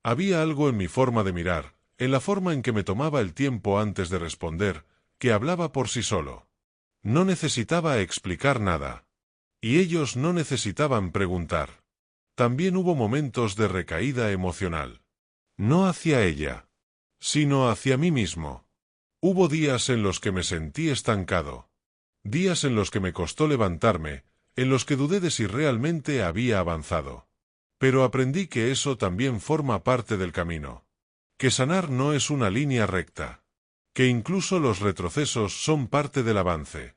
Había algo en mi forma de mirar, en la forma en que me tomaba el tiempo antes de responder, que hablaba por sí solo. No necesitaba explicar nada. Y ellos no necesitaban preguntar. También hubo momentos de recaída emocional. No hacia ella, sino hacia mí mismo. Hubo días en los que me sentí estancado. Días en los que me costó levantarme, en los que dudé de si realmente había avanzado. Pero aprendí que eso también forma parte del camino. Que sanar no es una línea recta. Que incluso los retrocesos son parte del avance.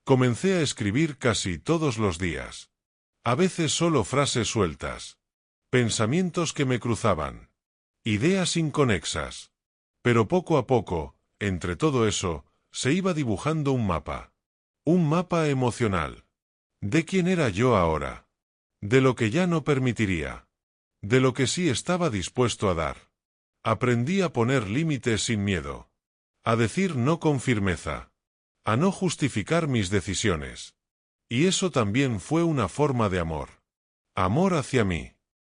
Comencé a escribir casi todos los días. A veces solo frases sueltas. Pensamientos que me cruzaban. Ideas inconexas. Pero poco a poco, entre todo eso, se iba dibujando un mapa. Un mapa emocional. ¿De quién era yo ahora? De lo que ya no permitiría. De lo que sí estaba dispuesto a dar. Aprendí a poner límites sin miedo. A decir no con firmeza. A no justificar mis decisiones. Y eso también fue una forma de amor. Amor hacia mí.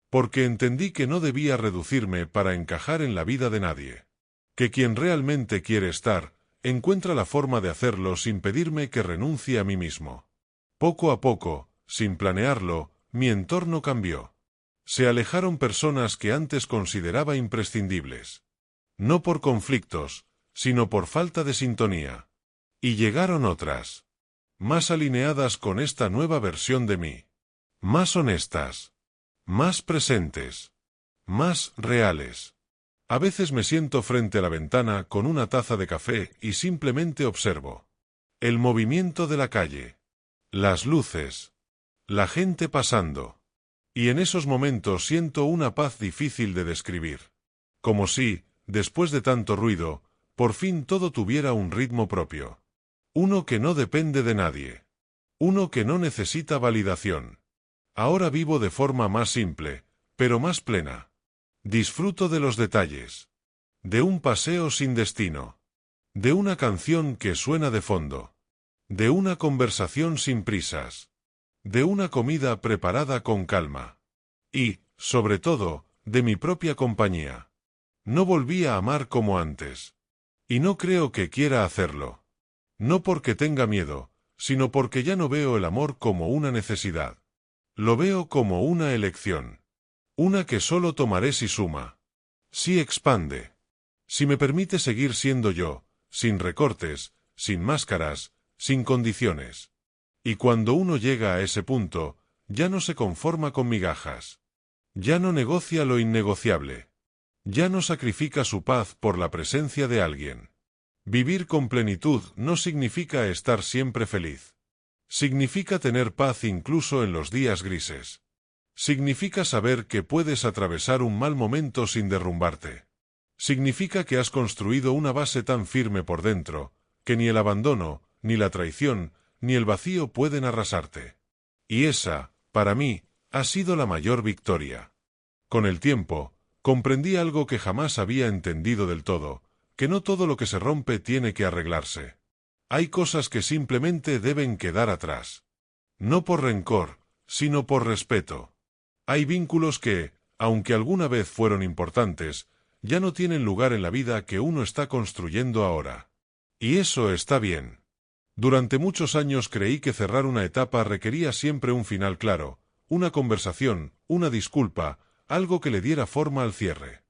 Porque entendí que no debía reducirme para encajar en la vida de nadie. Que quien realmente quiere estar, encuentra la forma de hacerlo sin pedirme que renuncie a mí mismo. Poco a poco, sin planearlo, mi entorno cambió. Se alejaron personas que antes consideraba imprescindibles. No por conflictos, sino por falta de sintonía. Y llegaron otras. Más alineadas con esta nueva versión de mí. Más honestas. Más presentes. Más reales. A veces me siento frente a la ventana con una taza de café y simplemente observo. El movimiento de la calle. Las luces. La gente pasando. Y en esos momentos siento una paz difícil de describir. Como si, después de tanto ruido, por fin todo tuviera un ritmo propio. Uno que no depende de nadie. Uno que no necesita validación. Ahora vivo de forma más simple, pero más plena. Disfruto de los detalles. De un paseo sin destino. De una canción que suena de fondo. De una conversación sin prisas. De una comida preparada con calma. Y, sobre todo, de mi propia compañía. No volví a amar como antes. Y no creo que quiera hacerlo. No porque tenga miedo, sino porque ya no veo el amor como una necesidad. Lo veo como una elección. Una que solo tomaré si suma. Si expande. Si me permite seguir siendo yo, sin recortes, sin máscaras, sin condiciones. Y cuando uno llega a ese punto, ya no se conforma con migajas. Ya no negocia lo innegociable. Ya no sacrifica su paz por la presencia de alguien. Vivir con plenitud no significa estar siempre feliz. Significa tener paz incluso en los días grises. Significa saber que puedes atravesar un mal momento sin derrumbarte. Significa que has construido una base tan firme por dentro, que ni el abandono, ni la traición, ni el vacío pueden arrasarte. Y esa, para mí, ha sido la mayor victoria. Con el tiempo, comprendí algo que jamás había entendido del todo, que no todo lo que se rompe tiene que arreglarse. Hay cosas que simplemente deben quedar atrás. No por rencor, sino por respeto. Hay vínculos que, aunque alguna vez fueron importantes, ya no tienen lugar en la vida que uno está construyendo ahora. Y eso está bien. Durante muchos años creí que cerrar una etapa requería siempre un final claro, una conversación, una disculpa, algo que le diera forma al cierre.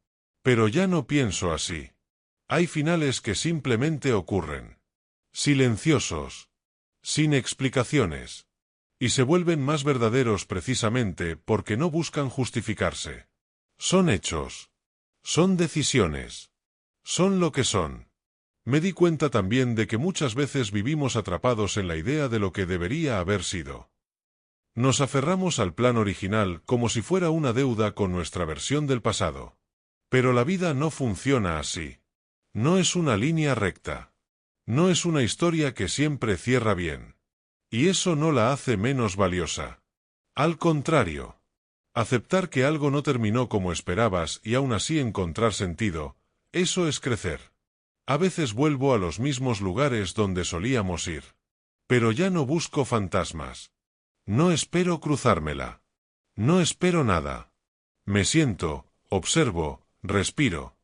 Pero ya no pienso así. Hay finales que simplemente ocurren. Silenciosos. Sin explicaciones. Y se vuelven más verdaderos precisamente porque no buscan justificarse. Son hechos. Son decisiones. Son lo que son. Me di cuenta también de que muchas veces vivimos atrapados en la idea de lo que debería haber sido. Nos aferramos al plan original como si fuera una deuda con nuestra versión del pasado. Pero la vida no funciona así. No es una línea recta. No es una historia que siempre cierra bien. Y eso no la hace menos valiosa. Al contrario. Aceptar que algo no terminó como esperabas y aún así encontrar sentido, eso es crecer. A veces vuelvo a los mismos lugares donde solíamos ir. Pero ya no busco fantasmas. No espero cruzármela. No espero nada. Me siento, observo, respiro.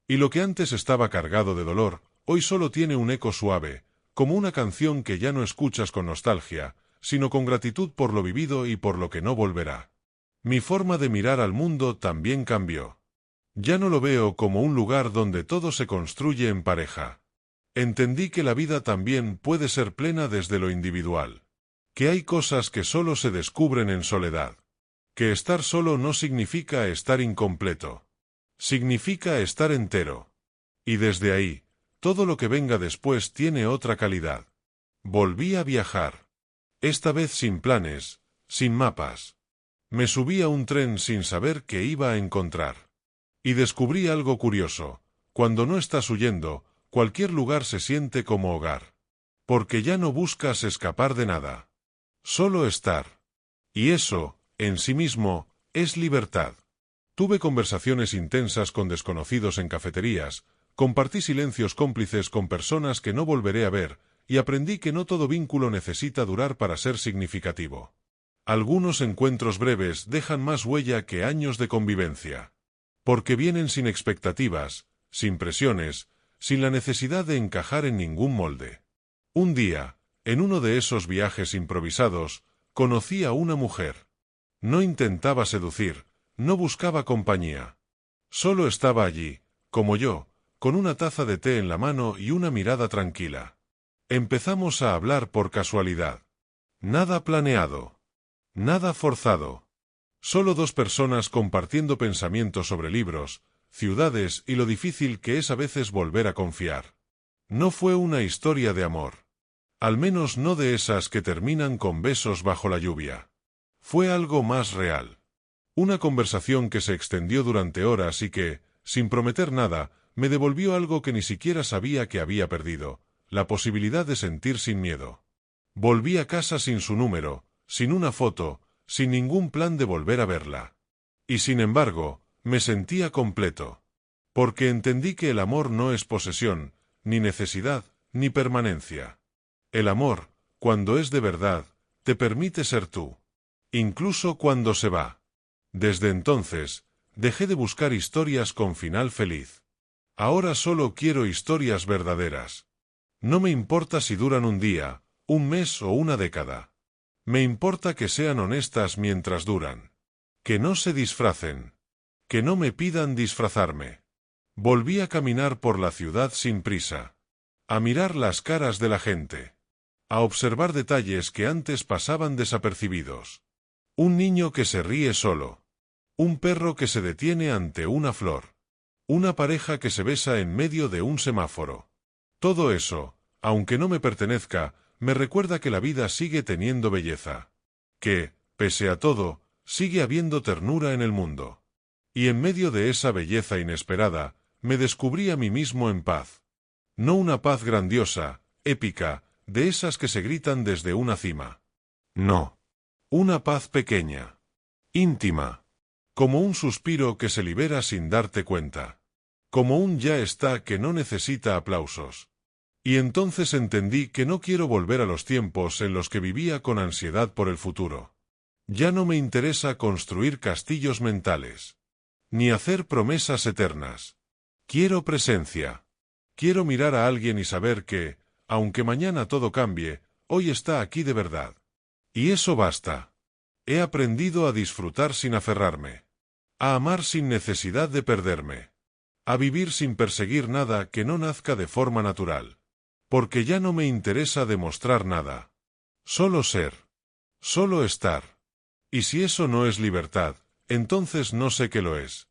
Y lo que antes estaba cargado de dolor, hoy solo tiene un eco suave, como una canción que ya no escuchas con nostalgia, sino con gratitud por lo vivido y por lo que no volverá. Mi forma de mirar al mundo también cambió. Ya no lo veo como un lugar donde todo se construye en pareja. Entendí que la vida también puede ser plena desde lo individual. Que hay cosas que solo se descubren en soledad. Que estar solo no significa estar incompleto. Significa estar entero. Y desde ahí, todo lo que venga después tiene otra calidad. Volví a viajar. Esta vez sin planes, sin mapas. Me subí a un tren sin saber qué iba a encontrar. Y descubrí algo curioso. Cuando no estás huyendo, cualquier lugar se siente como hogar. Porque ya no buscas escapar de nada. Solo estar. Y eso, en sí mismo, es libertad. Tuve conversaciones intensas con desconocidos en cafeterías, compartí silencios cómplices con personas que no volveré a ver, y aprendí que no todo vínculo necesita durar para ser significativo. Algunos encuentros breves dejan más huella que años de convivencia. Porque vienen sin expectativas, sin presiones, sin la necesidad de encajar en ningún molde. Un día, en uno de esos viajes improvisados, conocí a una mujer. No intentaba seducir, no buscaba compañía. Solo estaba allí, como yo, con una taza de té en la mano y una mirada tranquila. Empezamos a hablar por casualidad. Nada planeado. Nada forzado. Solo dos personas compartiendo pensamientos sobre libros, ciudades y lo difícil que es a veces volver a confiar. No fue una historia de amor. Al menos no de esas que terminan con besos bajo la lluvia. Fue algo más real. Una conversación que se extendió durante horas y que, sin prometer nada, me devolvió algo que ni siquiera sabía que había perdido, la posibilidad de sentir sin miedo. Volví a casa sin su número, sin una foto, sin ningún plan de volver a verla. Y sin embargo, me sentía completo. Porque entendí que el amor no es posesión, ni necesidad, ni permanencia. El amor, cuando es de verdad, te permite ser tú. Incluso cuando se va. Desde entonces, dejé de buscar historias con final feliz. Ahora solo quiero historias verdaderas. No me importa si duran un día, un mes o una década. Me importa que sean honestas mientras duran. Que no se disfracen. Que no me pidan disfrazarme. Volví a caminar por la ciudad sin prisa. A mirar las caras de la gente. A observar detalles que antes pasaban desapercibidos. Un niño que se ríe solo. Un perro que se detiene ante una flor. Una pareja que se besa en medio de un semáforo. Todo eso, aunque no me pertenezca, me recuerda que la vida sigue teniendo belleza. Que, pese a todo, sigue habiendo ternura en el mundo. Y en medio de esa belleza inesperada, me descubrí a mí mismo en paz. No una paz grandiosa, épica, de esas que se gritan desde una cima. No. Una paz pequeña. Íntima. Como un suspiro que se libera sin darte cuenta. Como un ya está que no necesita aplausos. Y entonces entendí que no quiero volver a los tiempos en los que vivía con ansiedad por el futuro. Ya no me interesa construir castillos mentales. Ni hacer promesas eternas. Quiero presencia. Quiero mirar a alguien y saber que, aunque mañana todo cambie, hoy está aquí de verdad. Y eso basta. He aprendido a disfrutar sin aferrarme. A amar sin necesidad de perderme. A vivir sin perseguir nada que no nazca de forma natural. Porque ya no me interesa demostrar nada. Solo ser. Solo estar. Y si eso no es libertad, entonces no sé qué lo es.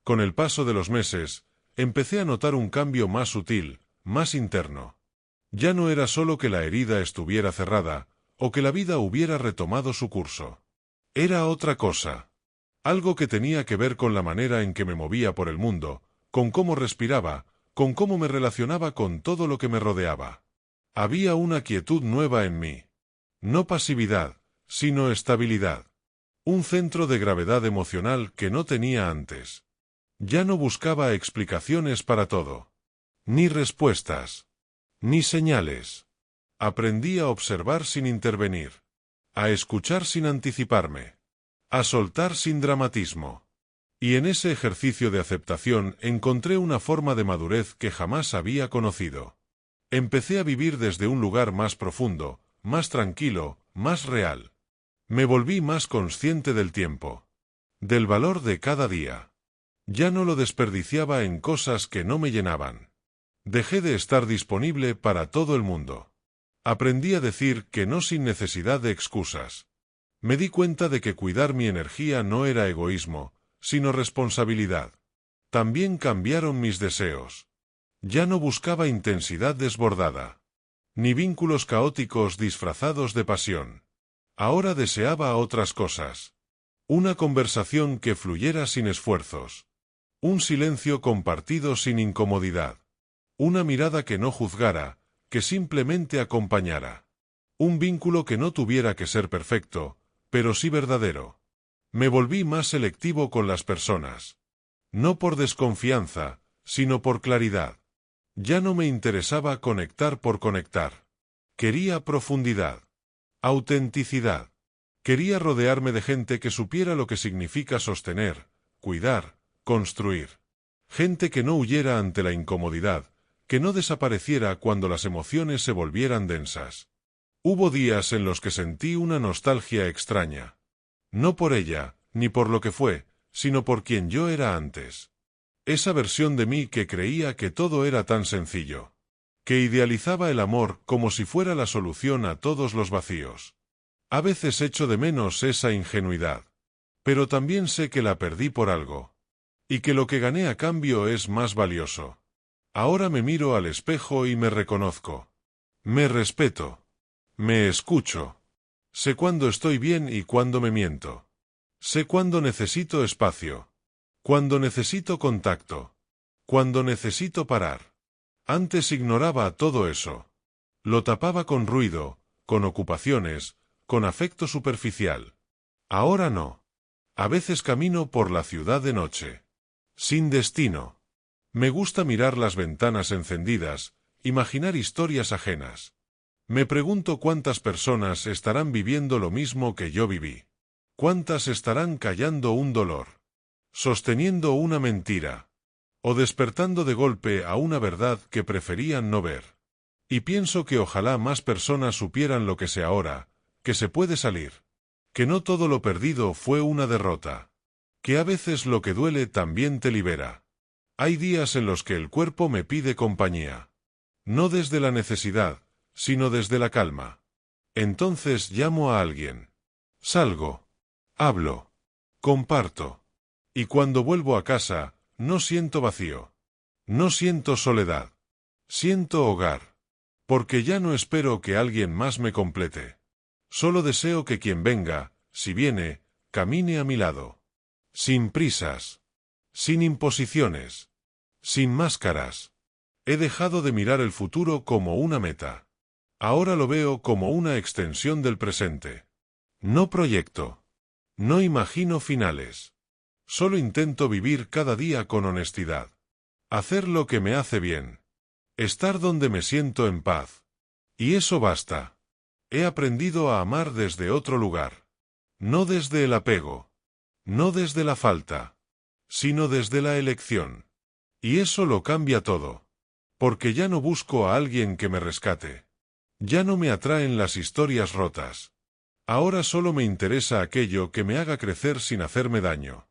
Con el paso de los meses, empecé a notar un cambio más sutil, más interno. Ya no era solo que la herida estuviera cerrada, o que la vida hubiera retomado su curso. Era otra cosa. Algo que tenía que ver con la manera en que me movía por el mundo, con cómo respiraba, con cómo me relacionaba con todo lo que me rodeaba. Había una quietud nueva en mí. No pasividad, sino estabilidad. Un centro de gravedad emocional que no tenía antes. Ya no buscaba explicaciones para todo. Ni respuestas. Ni señales. Aprendí a observar sin intervenir. A escuchar sin anticiparme. A soltar sin dramatismo. Y en ese ejercicio de aceptación encontré una forma de madurez que jamás había conocido. Empecé a vivir desde un lugar más profundo, más tranquilo, más real. Me volví más consciente del tiempo. Del valor de cada día. Ya no lo desperdiciaba en cosas que no me llenaban. Dejé de estar disponible para todo el mundo. Aprendí a decir que no sin necesidad de excusas. Me di cuenta de que cuidar mi energía no era egoísmo, sino responsabilidad. También cambiaron mis deseos. Ya no buscaba intensidad desbordada. Ni vínculos caóticos disfrazados de pasión. Ahora deseaba otras cosas. Una conversación que fluyera sin esfuerzos. Un silencio compartido sin incomodidad. Una mirada que no juzgara, que simplemente acompañara. Un vínculo que no tuviera que ser perfecto, pero sí verdadero. Me volví más selectivo con las personas. No por desconfianza, sino por claridad. Ya no me interesaba conectar por conectar. Quería profundidad. Autenticidad. Quería rodearme de gente que supiera lo que significa sostener, cuidar, construir. Gente que no huyera ante la incomodidad, que no desapareciera cuando las emociones se volvieran densas. Hubo días en los que sentí una nostalgia extraña. No por ella, ni por lo que fue, sino por quien yo era antes. Esa versión de mí que creía que todo era tan sencillo. Que idealizaba el amor como si fuera la solución a todos los vacíos. A veces echo de menos esa ingenuidad. Pero también sé que la perdí por algo. Y que lo que gané a cambio es más valioso. Ahora me miro al espejo y me reconozco. Me respeto. Me escucho. Sé cuándo estoy bien y cuándo me miento. Sé cuándo necesito espacio. Cuándo necesito contacto. Cuándo necesito parar. Antes ignoraba todo eso. Lo tapaba con ruido, con ocupaciones, con afecto superficial. Ahora no. A veces camino por la ciudad de noche. Sin destino. Me gusta mirar las ventanas encendidas, imaginar historias ajenas. Me pregunto cuántas personas estarán viviendo lo mismo que yo viví. Cuántas estarán callando un dolor. Sosteniendo una mentira. O despertando de golpe a una verdad que preferían no ver. Y pienso que ojalá más personas supieran lo que sé ahora, que se puede salir. Que no todo lo perdido fue una derrota. Que a veces lo que duele también te libera. Hay días en los que el cuerpo me pide compañía. No desde la necesidad, sino desde la calma. Entonces llamo a alguien. Salgo. Hablo. Comparto. Y cuando vuelvo a casa, no siento vacío. No siento soledad. Siento hogar. Porque ya no espero que alguien más me complete. Solo deseo que quien venga, si viene, camine a mi lado. Sin prisas. Sin imposiciones. Sin máscaras. He dejado de mirar el futuro como una meta. Ahora lo veo como una extensión del presente. No proyecto. No imagino finales. Solo intento vivir cada día con honestidad. Hacer lo que me hace bien. Estar donde me siento en paz. Y eso basta. He aprendido a amar desde otro lugar. No desde el apego. No desde la falta. Sino desde la elección. Y eso lo cambia todo. Porque ya no busco a alguien que me rescate. Ya no me atraen las historias rotas. Ahora solo me interesa aquello que me haga crecer sin hacerme daño.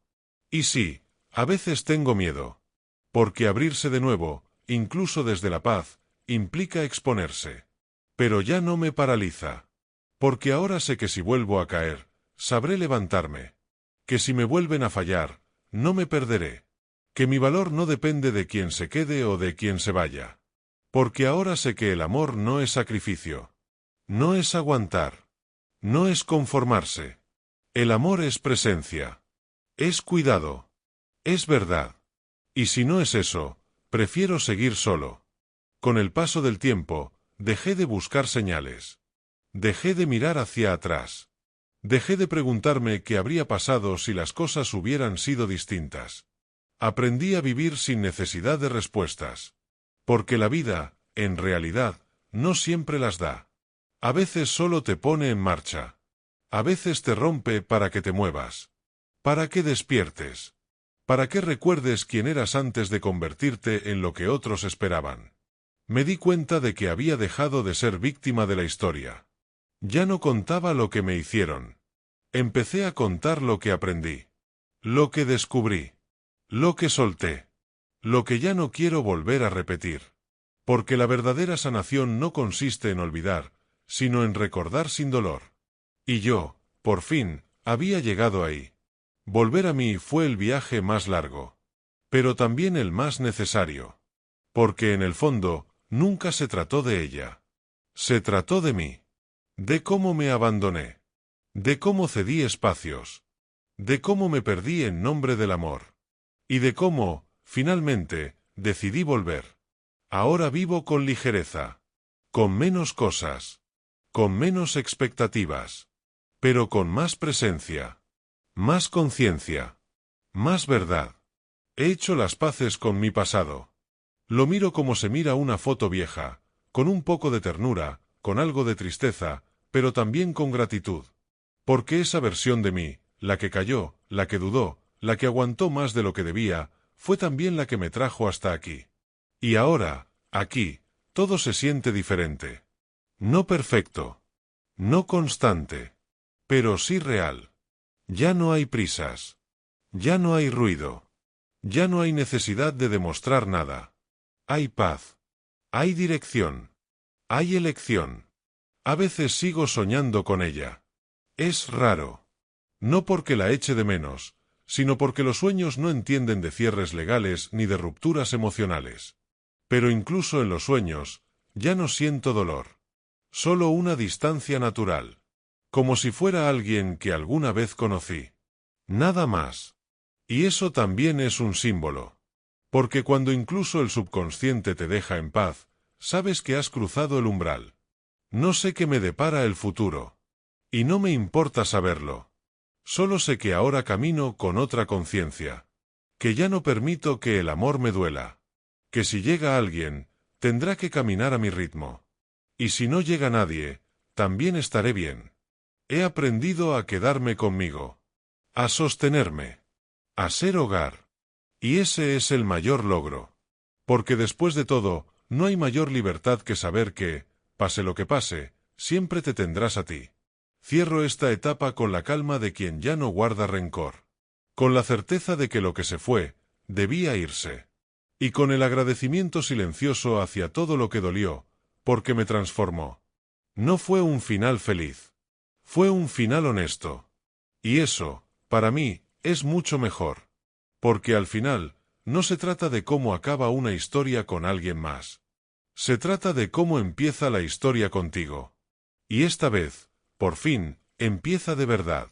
Y sí, a veces tengo miedo. Porque abrirse de nuevo, incluso desde la paz, implica exponerse. Pero ya no me paraliza. Porque ahora sé que si vuelvo a caer, sabré levantarme. Que si me vuelven a fallar, no me perderé. Que mi valor no depende de quien se quede o de quien se vaya. Porque ahora sé que el amor no es sacrificio. No es aguantar. No es conformarse. El amor es presencia. Es cuidado. Es verdad. Y si no es eso, prefiero seguir solo. Con el paso del tiempo, dejé de buscar señales. Dejé de mirar hacia atrás. Dejé de preguntarme qué habría pasado si las cosas hubieran sido distintas. Aprendí a vivir sin necesidad de respuestas. Porque la vida, en realidad, no siempre las da. A veces solo te pone en marcha. A veces te rompe para que te muevas. Para que despiertes. Para que recuerdes quién eras antes de convertirte en lo que otros esperaban. Me di cuenta de que había dejado de ser víctima de la historia. Ya no contaba lo que me hicieron. Empecé a contar lo que aprendí. Lo que descubrí. Lo que solté. Lo que ya no quiero volver a repetir. Porque la verdadera sanación no consiste en olvidar, sino en recordar sin dolor. Y yo, por fin, había llegado ahí. Volver a mí fue el viaje más largo. Pero también el más necesario. Porque en el fondo, nunca se trató de ella. Se trató de mí. De cómo me abandoné. De cómo cedí espacios. De cómo me perdí en nombre del amor. Y de cómo, finalmente, decidí volver. Ahora vivo con ligereza. Con menos cosas. Con menos expectativas. Pero con más presencia. Más conciencia. Más verdad. He hecho las paces con mi pasado. Lo miro como se mira una foto vieja, con un poco de ternura, con algo de tristeza, pero también con gratitud. Porque esa versión de mí, la que cayó, la que dudó, la que aguantó más de lo que debía, fue también la que me trajo hasta aquí. Y ahora, aquí, todo se siente diferente. No perfecto. No constante. Pero sí real. Ya no hay prisas. Ya no hay ruido. Ya no hay necesidad de demostrar nada. Hay paz. Hay dirección. Hay elección. A veces sigo soñando con ella. Es raro. No porque la eche de menos, sino porque los sueños no entienden de cierres legales ni de rupturas emocionales. Pero incluso en los sueños, ya no siento dolor. Solo una distancia natural. Como si fuera alguien que alguna vez conocí. Nada más. Y eso también es un símbolo. Porque cuando incluso el subconsciente te deja en paz, sabes que has cruzado el umbral. No sé qué me depara el futuro. Y no me importa saberlo. Solo sé que ahora camino con otra conciencia. Que ya no permito que el amor me duela. Que si llega alguien, tendrá que caminar a mi ritmo. Y si no llega nadie, también estaré bien. He aprendido a quedarme conmigo. A sostenerme. A ser hogar. Y ese es el mayor logro. Porque después de todo, no hay mayor libertad que saber que, pase lo que pase, siempre te tendrás a ti. Cierro esta etapa con la calma de quien ya no guarda rencor. Con la certeza de que lo que se fue, debía irse. Y con el agradecimiento silencioso hacia todo lo que dolió, porque me transformó. No fue un final feliz. Fue un final honesto. Y eso, para mí, es mucho mejor. Porque al final, no se trata de cómo acaba una historia con alguien más. Se trata de cómo empieza la historia contigo. Y esta vez, por fin, empieza de verdad.